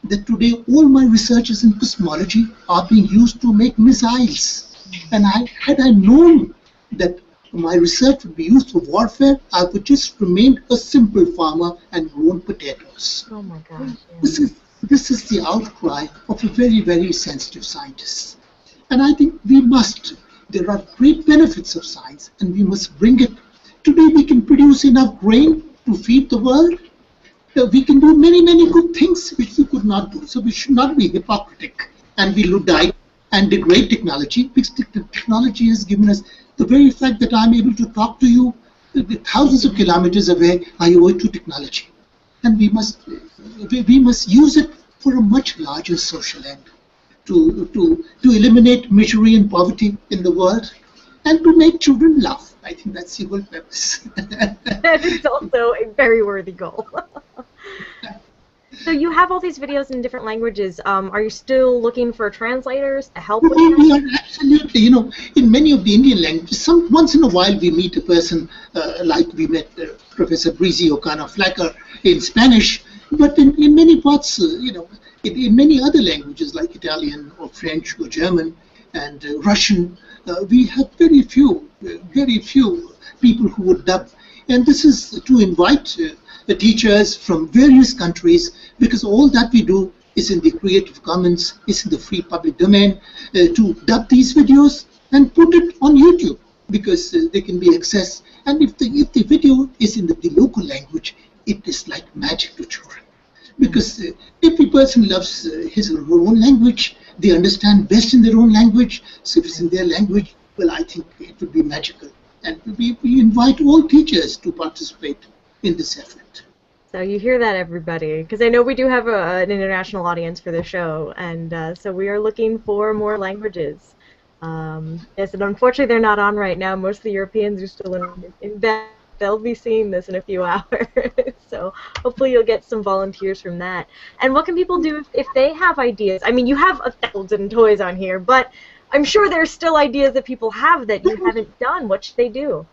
that today all my researches in cosmology are being used to make missiles. And had I known that my research would be used for warfare, I would just remain a simple farmer and grown potatoes. Oh my gosh. This is the outcry of a very, very sensitive scientist. And I think we must. There are great benefits of science, and we must bring it. Today we can produce enough grain to feed the world. We can do many, many good things which we could not do. So we should not be hypocritic and we Luddite and degrade technology, because the technology has given us the very fact that I'm able to talk to you thousands of kilometers away. I owe it to technology. And we must use it for a much larger social end, to eliminate misery and poverty in the world, and to make children laugh. I think that's the whole purpose. That is also a very worthy goal. So you have all these videos in different languages. Are you still looking for translators to help with We that? are absolutely, in many of the Indian languages, once in a while we meet a person like we met Professor Breezy O'Connor-Flacker in Spanish, but in many parts, in many other languages like Italian or French or German and Russian, we have very few people who would dub. And this is to invite the teachers from various countries, because all that we do is in the Creative Commons, is in the free public domain, to dub these videos and put it on YouTube, because they can be accessed. And if the video is in the local language, it is like magic to children. Because every person loves his or her own language, they understand best in their own language. So if it's in their language, well, I think it would be magical. And we invite all teachers to participate in this effort. So you hear that, everybody, because I know we do have an international audience for the show, and so we are looking for more languages. Yes, and unfortunately they're not on right now. Most of the Europeans are still in bed. They'll be seeing this in a few hours. So hopefully you'll get some volunteers from that. And what can people do if they have ideas? I mean, you have 1,000 toys on here, but I'm sure there's still ideas that people have that you haven't done. What should they do?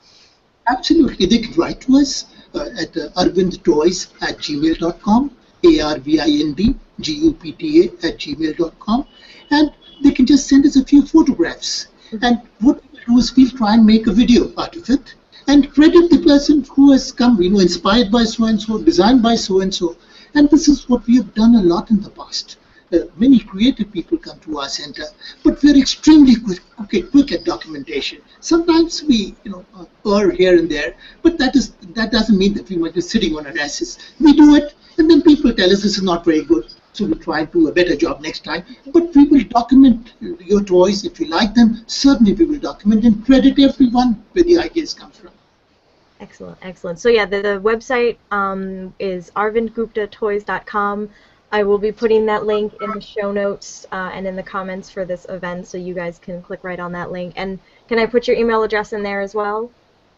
Absolutely. They can write to us at arvindtoys@gmail.com, ARVINDGUPTA@gmail.com, and they can just send us a few photographs. And what we do is we'll try and make a video out of it and credit the person who has come, inspired by so-and-so, designed by so-and-so. And this is what we have done a lot in the past. Many creative people come to our center, but we're extremely quick at documentation. Sometimes we, err here and there, but that doesn't mean that we might be sitting on our asses. We do it, and then people tell us this is not very good, so we try and do a better job next time. But we will document your toys if you like them. Certainly, we will document and credit everyone where the ideas come from. Excellent, excellent. So yeah, the website is arvindguptatoys.com. I will be putting that link in the show notes and in the comments for this event, so you guys can click right on that link. And can I put your email address in there as well?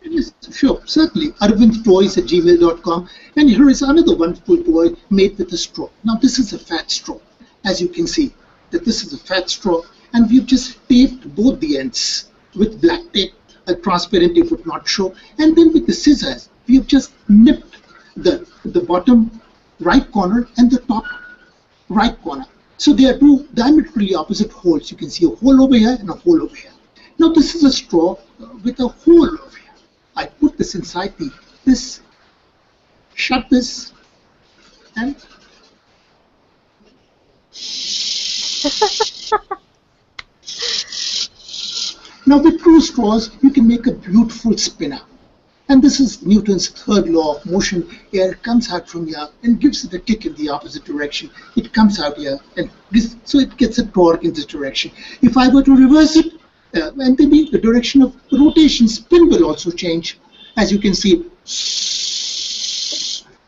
Yes, sure, certainly. arvindtoys@gmail.com. And here is another wonderful toy made with a straw. Now, this is a fat straw. As you can see, that this is a fat straw, and we've just taped both the ends with black tape transparent it would not show. And then with the scissors, we have just nipped the bottom right corner and the top right corner. So they are two diametrically opposite holes. You can see a hole over here and a hole over here. Now this is a straw with a hole over here. I put this inside this, shut this, and now with two straws, you can make a beautiful spinner. And this is Newton's third law of motion. Air comes out from here and gives it a kick in the opposite direction. It comes out here, and so it gets a torque in this direction. If I were to reverse it, and then the direction of rotation, spin will also change. As you can see,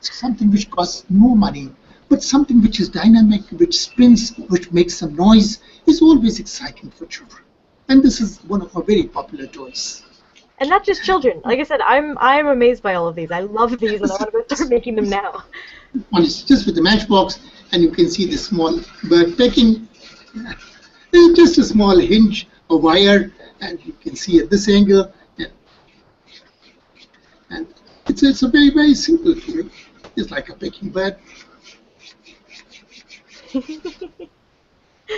something which costs no money, but something which is dynamic, which spins, which makes some noise, is always exciting for children. And this is one of our very popular toys. And not just children. Like I said, I'm amazed by all of these. I love these, and I want to go start making them now. One is just with the matchbox, and you can see the small bird pecking. There's just a small hinge, a wire, and you can see at this angle. And it's a very, very simple toy. It's like a pecking bird.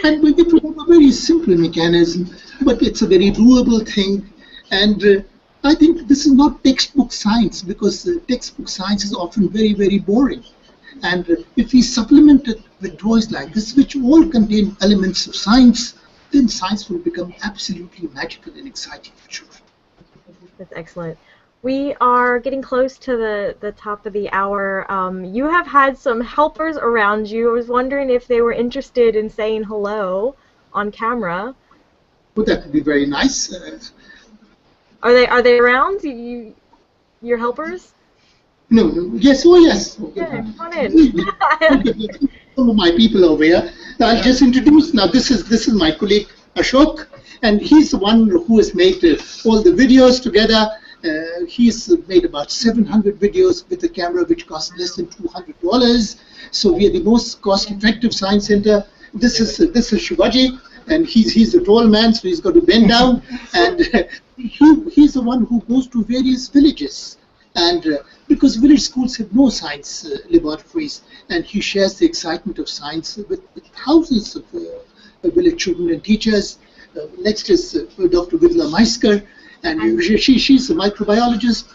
And we get to have a very simple mechanism, but it's a very doable thing. And I think this is not textbook science, because textbook science is often very, very boring. And if we supplement it with toys like this, which all contain elements of science, then science will become absolutely magical and exciting for children. That's excellent. We are getting close to the top of the hour. You have had some helpers around you. I was wondering if they were interested in saying hello on camera. Well, that would be very nice. Are they around? Your helpers? No. Yes. Oh, yes. Okay, come on in. Some of my people over here. I'll just introduce. Now, this is my colleague Ashok, and he's the one who has made all the videos together. He's made about 700 videos with a camera which costs less than $200. So we are the most cost-effective science center. This is Shivaji, and he's a tall man, so he's got to bend down. And he's the one who goes to various villages, and because village schools have no science laboratories, and he shares the excitement of science with thousands of village children and teachers. Next is Dr. Vidla Maiskar. And she's a microbiologist.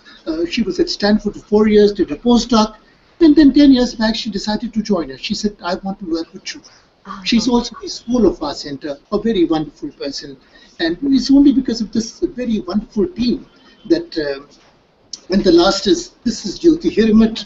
She was at Stanford for 4 years, did a postdoc. And then 10 years back, she decided to join us. She said, I want to work with children. She's also the soul of our center, a very wonderful person. And it's only because of this very wonderful team that, and the last is, this is Jyoti Hiramat.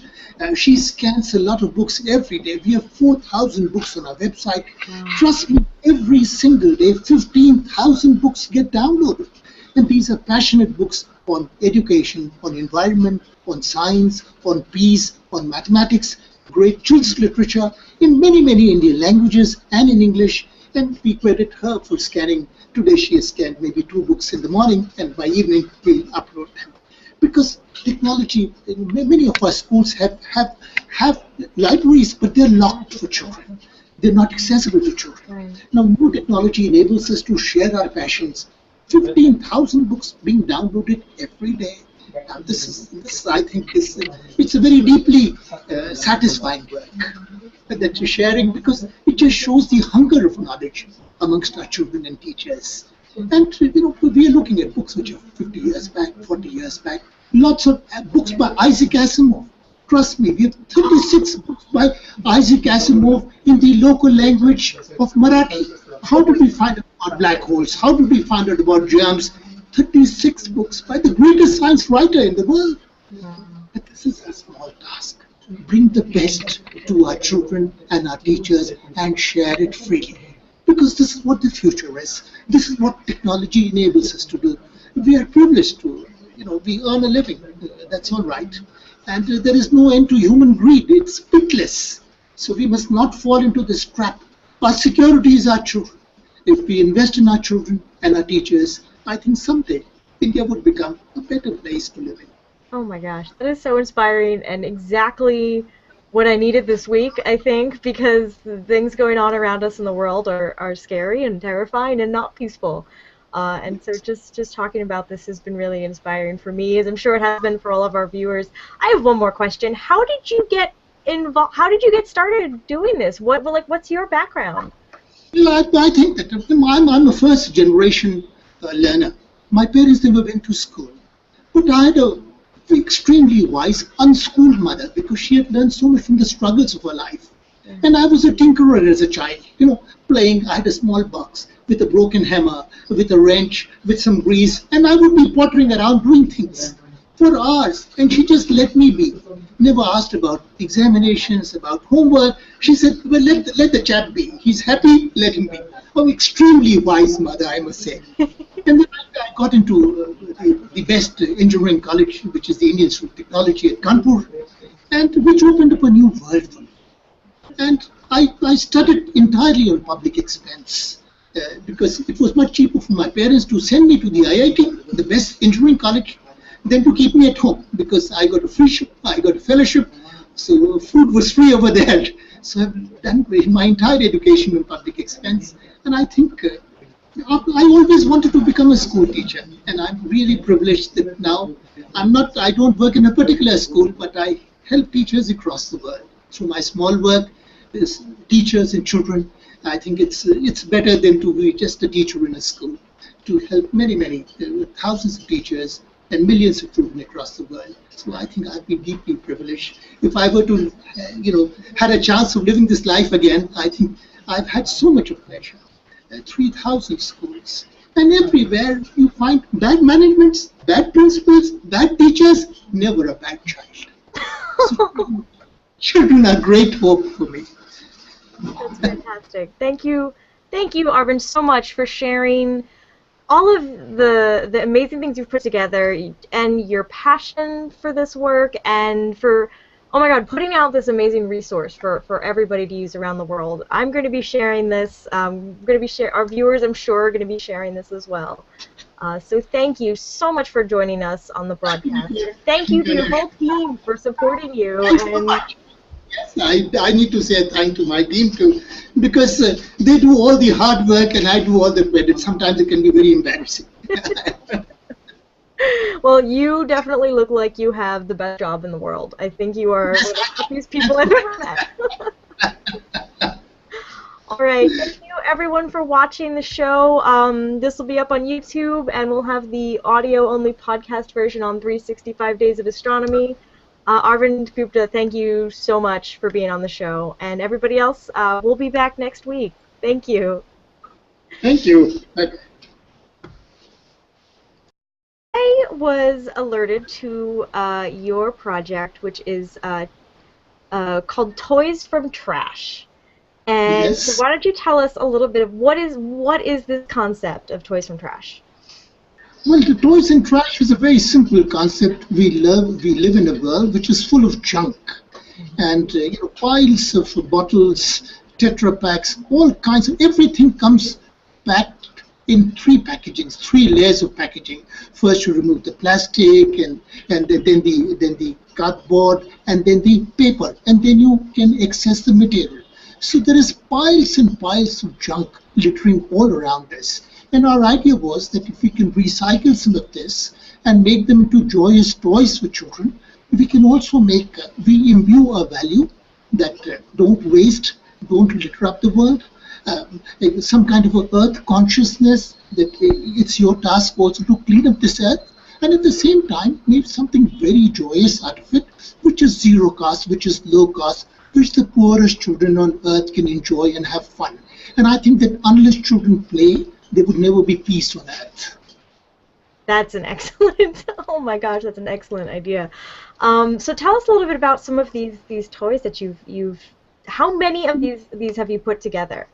She scans a lot of books every day. We have 4,000 books on our website. Wow. Trust me, every single day, 15,000 books get downloaded. And these are passionate books on education, on environment, on science, on peace, on mathematics, great children's literature in many, many Indian languages and in English. And we credit her for scanning. Today she has scanned maybe 2 books in the morning, and by evening we'll upload them. Because technology, many of our schools have libraries, but they're locked for children. They're not accessible to children. Now, new technology enables us to share our passions. 15,000 books being downloaded every day. And this I think, it's a very deeply satisfying work that you're sharing, because it just shows the hunger of knowledge amongst our children and teachers. And we are looking at books which are 50 years back, 40 years back. Lots of books by Isaac Asimov. Trust me, we have 36 books by Isaac Asimov in the local language of Marathi. How did we find out about black holes? How did we find out about germs? 36 books by the greatest science writer in the world. But this is a small task. Bring the best to our children and our teachers and share it freely. Because this is what the future is. This is what technology enables us to do. We are privileged to, we earn a living. That's all right. And there is no end to human greed. It's pitiless. So we must not fall into this trap. Our security is our children. If we invest in our children and our teachers, I think someday India would become a better place to live in. Oh my gosh, that is so inspiring and exactly what I needed this week, I think, because the things going on around us in the world are scary and terrifying and not peaceful. And so just talking about this has been really inspiring for me, as I'm sure it has been for all of our viewers. I have one more question. How did you get involved? How did you get started doing this? What's your background? Well, I think that I'm a first generation learner. My parents never went to school, but I had a extremely wise, unschooled mother because she had learned so much from the struggles of her life. And I was a tinkerer as a child, playing. I had a small box with a broken hammer, with a wrench, with some grease, and I would be pottering around doing things for hours. And she just let me be. Never asked about examinations, about homework. She said, well, let the chap be. He's happy, let him be. Oh, extremely wise mother, I must say. And then I got into the best engineering college, which is the Indian Institute of Technology at Kanpur, and which opened up a new world for me. And I studied entirely on public expense because it was much cheaper for my parents to send me to the IIT, the best engineering college, than to keep me at home because I got a free ship, I got a fellowship, so food was free over there. So I've done my entire education on public expense, and I think I always wanted to become a school teacher, and I'm really privileged that now I don't work in a particular school, but I help teachers across the world through my small work. As teachers and children, I think it's better than to be just a teacher in a school, to help many thousands of teachers and millions of children across the world. So I think I've been deeply privileged. If I were to, had a chance of living this life again, I think I've had so much of pleasure. 3,000 schools, and everywhere you find bad managements, bad principals, bad teachers, never a bad child. So, children are great hope for me. That's fantastic. Thank you, Arvind, so much for sharing all of the amazing things you've put together and your passion for this work and for, oh my God, putting out this amazing resource for everybody to use around the world. I'm going to be sharing this. Our viewers, I'm sure, are going to be sharing this as well. So thank you so much for joining us on the broadcast. Thank you to your whole team for supporting you. Yes, I need to say thank to my team too, because they do all the hard work and I do all the credit. Sometimes it can be very embarrassing. Well, you definitely look like you have the best job in the world. I think you are one of the happiest people I've ever met. All right, thank you everyone for watching the show. This will be up on YouTube, and we'll have the audio-only podcast version on 365 Days of Astronomy. Arvind Gupta, thank you so much for being on the show. And everybody else, we'll be back next week. Thank you. Thank you. I was alerted to your project, which is called Toys from Trash. And Yes. so why don't you tell us a little bit of what is this concept of Toys from Trash? Well, the toys and trash is a very simple concept. We live in a world which is full of junk, and piles of bottles, Tetra packs, all kinds of everything comes packed in three layers of packaging. First, you remove the plastic, and then the cardboard, and then the paper, and then you can access the material. So there is piles and piles of junk littering all around us. And our idea was that if we can recycle some of this and make them into joyous toys for children, we can also we imbue a value that don't waste, don't litter up the world, some kind of a earth consciousness that it's your task also to clean up this earth, and at the same time make something very joyous out of it, which is zero cost, which is low cost, which the poorest children on earth can enjoy and have fun. And I think that unless children play, there would never be peace on earth. That's an excellent, oh my gosh, that's an excellent idea. So tell us a little bit about some of these toys that how many of these have you put together?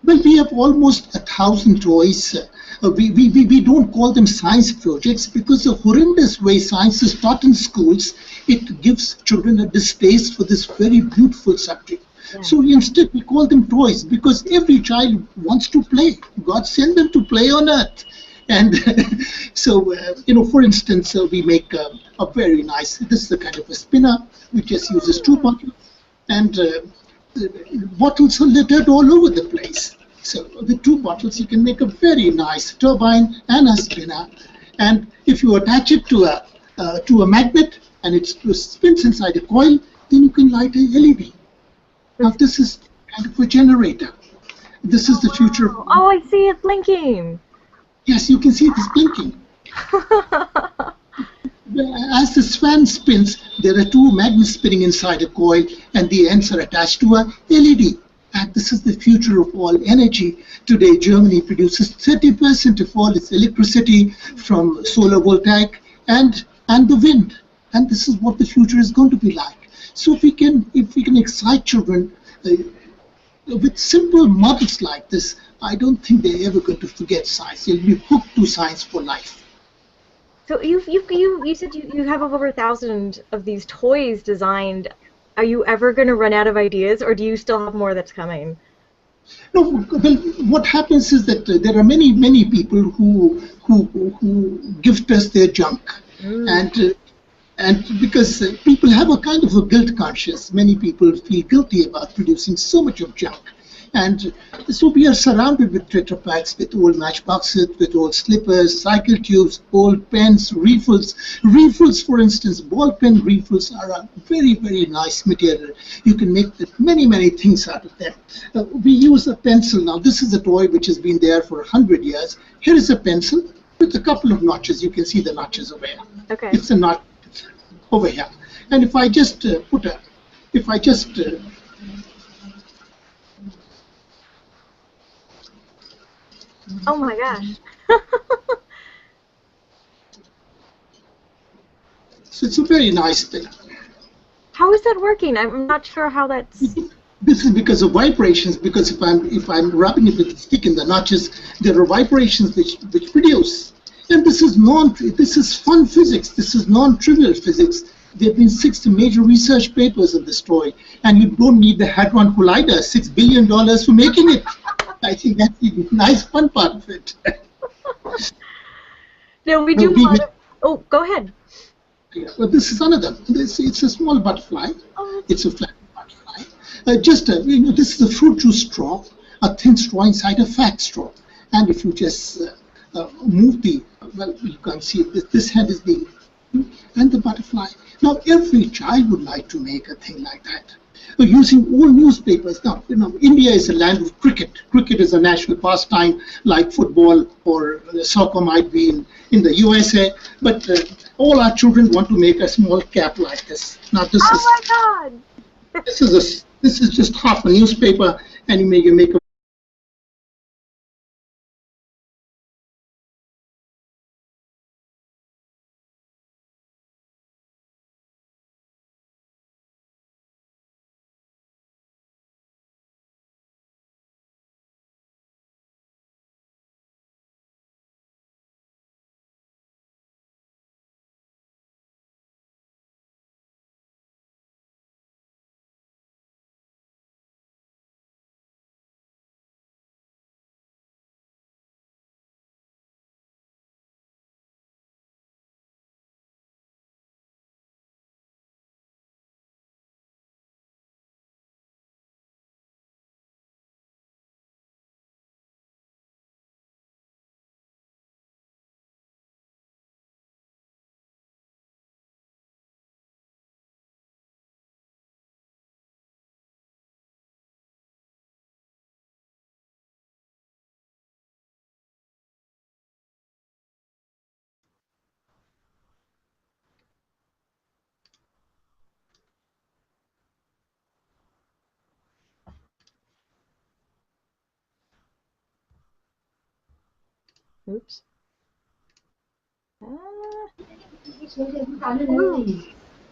Well, we have almost 1,000 toys. We don't call them science projects because the horrendous way science is taught in schools, it gives children a distaste for this very beautiful subject. Yeah. So instead we call them toys because every child wants to play. God sent them to play on earth. And so, for instance, we make a very nice, this is a kind of a spinner which just uses two bottles, and bottles are littered all over the place. So with two bottles, you can make a very nice turbine and a spinner. And if you attach it to a magnet and it spins inside a coil, then you can light a LED. Now this is kind of a generator. This is the future. Oh, I see it blinking. Yes, you can see this blinking. As the fan spins, there are two magnets spinning inside a coil, and the ends are attached to a LED. And this is the future of all energy. Today, Germany produces 30% of all its electricity from solar voltaic and the wind. And this is what the future is going to be like. So if we can excite children with simple models like this, I don't think they're ever going to forget science. They'll be hooked to science for life. So you said you have over 1,000 of these toys designed. Are you ever going to run out of ideas, or do you still have more that's coming? No, well, what happens is that there are many people who gift us their junk, and because people have a kind of a guilt conscience, many people feel guilty about producing so much of junk. And so we are surrounded with Tetra Packs, with old matchboxes, with old slippers, cycle tubes, old pens, refills. Refills, for instance, ball pen refills are a very, very nice material. You can make many things out of them. We use a pencil now. This is a toy which has been there for 100 years. Here is a pencil with a couple of notches. You can see the notches over here. Okay. It's a notch over here. And if I just Oh my gosh. So it's a very nice thing. How is that working? I'm not sure how that's... This is because of vibrations. Because if I'm rubbing it with a stick in the notches, there are vibrations which produce. And this is fun physics. This is non-trivial physics. There have been 6 major research papers on this toy, and you don't need the Hadron Collider, $6 billion for making it. I think that's the nice fun part of it. No, we do want to... Oh, go ahead. Yeah, well, this is another. It's a small butterfly. Oh, It's a flat butterfly. This is a fruit juice straw, a thin straw inside a fat straw. And if you just move well, you can see this head is the, and the butterfly. Now, every child would like to make a thing like that. Using old newspapers. Now, India is a land of cricket. Cricket is a national pastime like football or soccer might be in the USA. But all our children want to make a small cap like this. Now, this oh my God! this is just half a newspaper, and you make a Oops.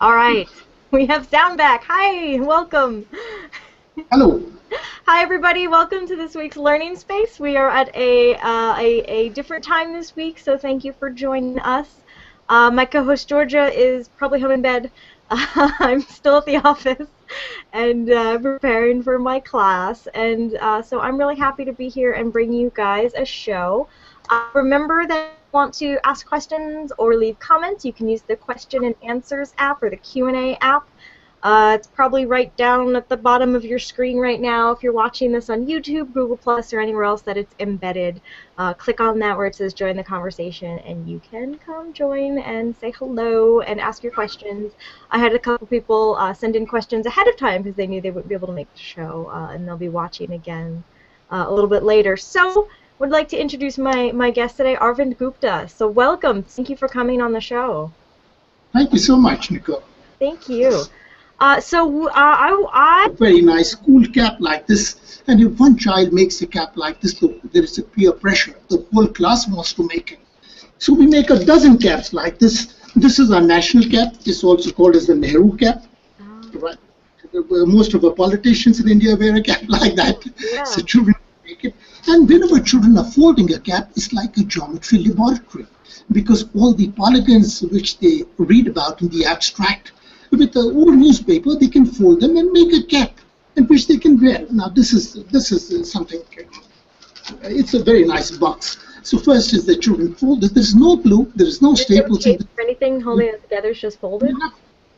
All right. We have sound back. Hi, welcome. hello. Hi, everybody. Welcome to this week's Learning Space. We are at a different time this week, so thank you for joining us. My co-host Georgia is probably home in bed. I'm still at the office and preparing for my class, and so I'm really happy to be here and bring you guys a show. Remember that if you want to ask questions or leave comments, you can use the question and answers app or the Q&A app. It's probably right down at the bottom of your screen right now if you're watching this on YouTube, Google Plus, or anywhere else that it's embedded. Click on that where it says join the conversation, and you can come join and say hello and ask your questions. I had a couple people send in questions ahead of time because they knew they wouldn't be able to make the show, and they'll be watching again a little bit later. So would like to introduce my guest today, Arvind Gupta. So welcome. Thank you for coming on the show. Thank you so much, Nicole. Thank you. I A very nice school cap like this, and if one child makes a cap like this, there is a peer pressure. The whole class wants to make it. So we make a dozen caps like this. This is our national cap. It's also called as the Nehru cap. Right. Most of the politicians in India wear a cap like that. Yeah. So children make it. And whenever children are folding a cap, it's like a geometry laboratory, because all the polygons which they read about in the abstract, with the old newspaper, they can fold them and make a cap, and which they can wear. Now this is something. It's a very nice box. So first is the children fold it. There's no glue. There is no staples. Or anything holding it together is just folded.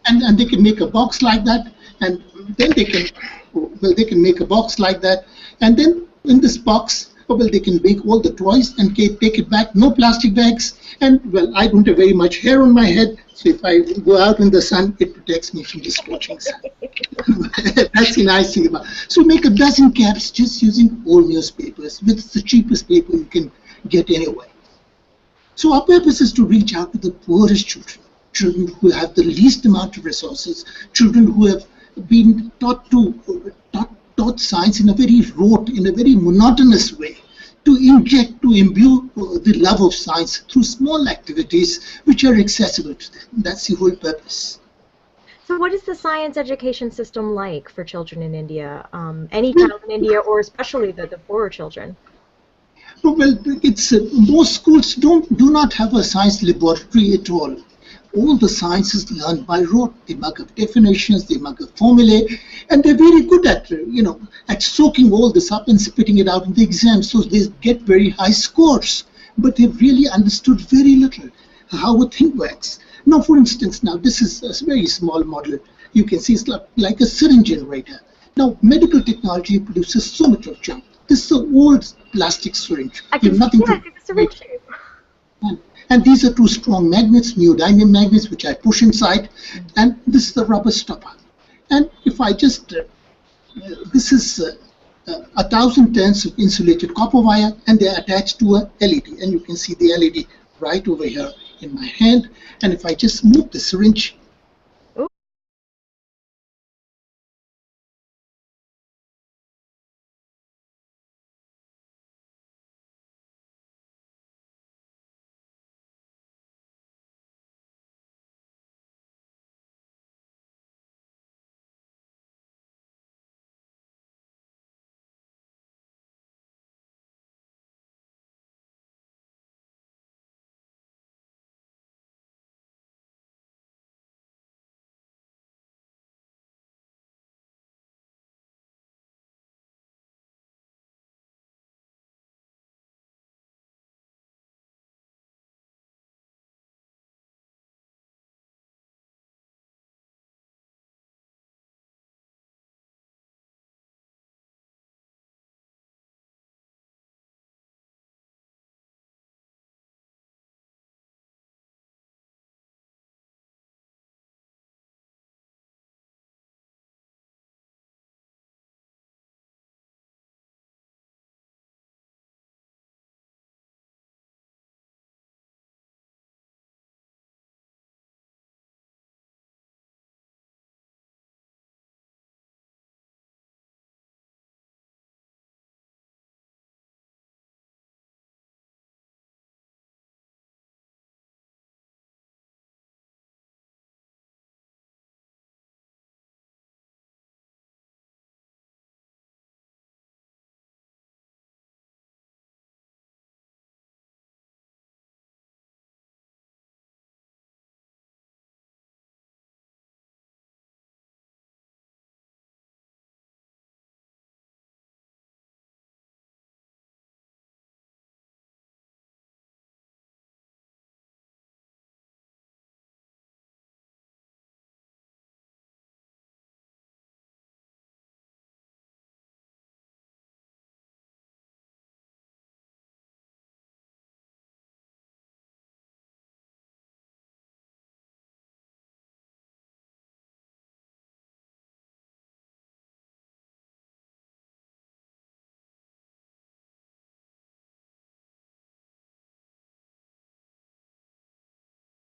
And they can make a box like that, and then they can make a box like that, and then in this box, well, they can make all the toys and take it back. No plastic bags. And well, I don't have very much hair on my head, so if I go out in the sun, it protects me from the scorching sun. That's the nice thing about it. So make a dozen caps just using old newspapers, with the cheapest paper you can get anyway. So our purpose is to reach out to the poorest children, children who have the least amount of resources, children who have been taught science in a very rote, in a very monotonous way, to imbue the love of science through small activities which are accessible to them. That's the whole purpose. So what is the science education system like for children in India? Any child in India, or especially the poorer children? Well, it's most schools do not have a science laboratory at all. All the science is learned by rote. They mug up definitions, they mug up formulae, and they're very good at soaking all this up and spitting it out in the exam. So they get very high scores, but they've really understood very little how a thing works. Now, for instance, this is a very small model. You can see it's like a syringe generator. Now, medical technology produces so much of junk. This is an old plastic syringe. I can see the syringe shape. And these are two strong magnets, neodymium magnets, which I push inside, and this is the rubber stopper. And if I just, this is 1,000 turns of insulated copper wire, and they're attached to a LED. And you can see the LED right over here in my hand. And if I just move the syringe,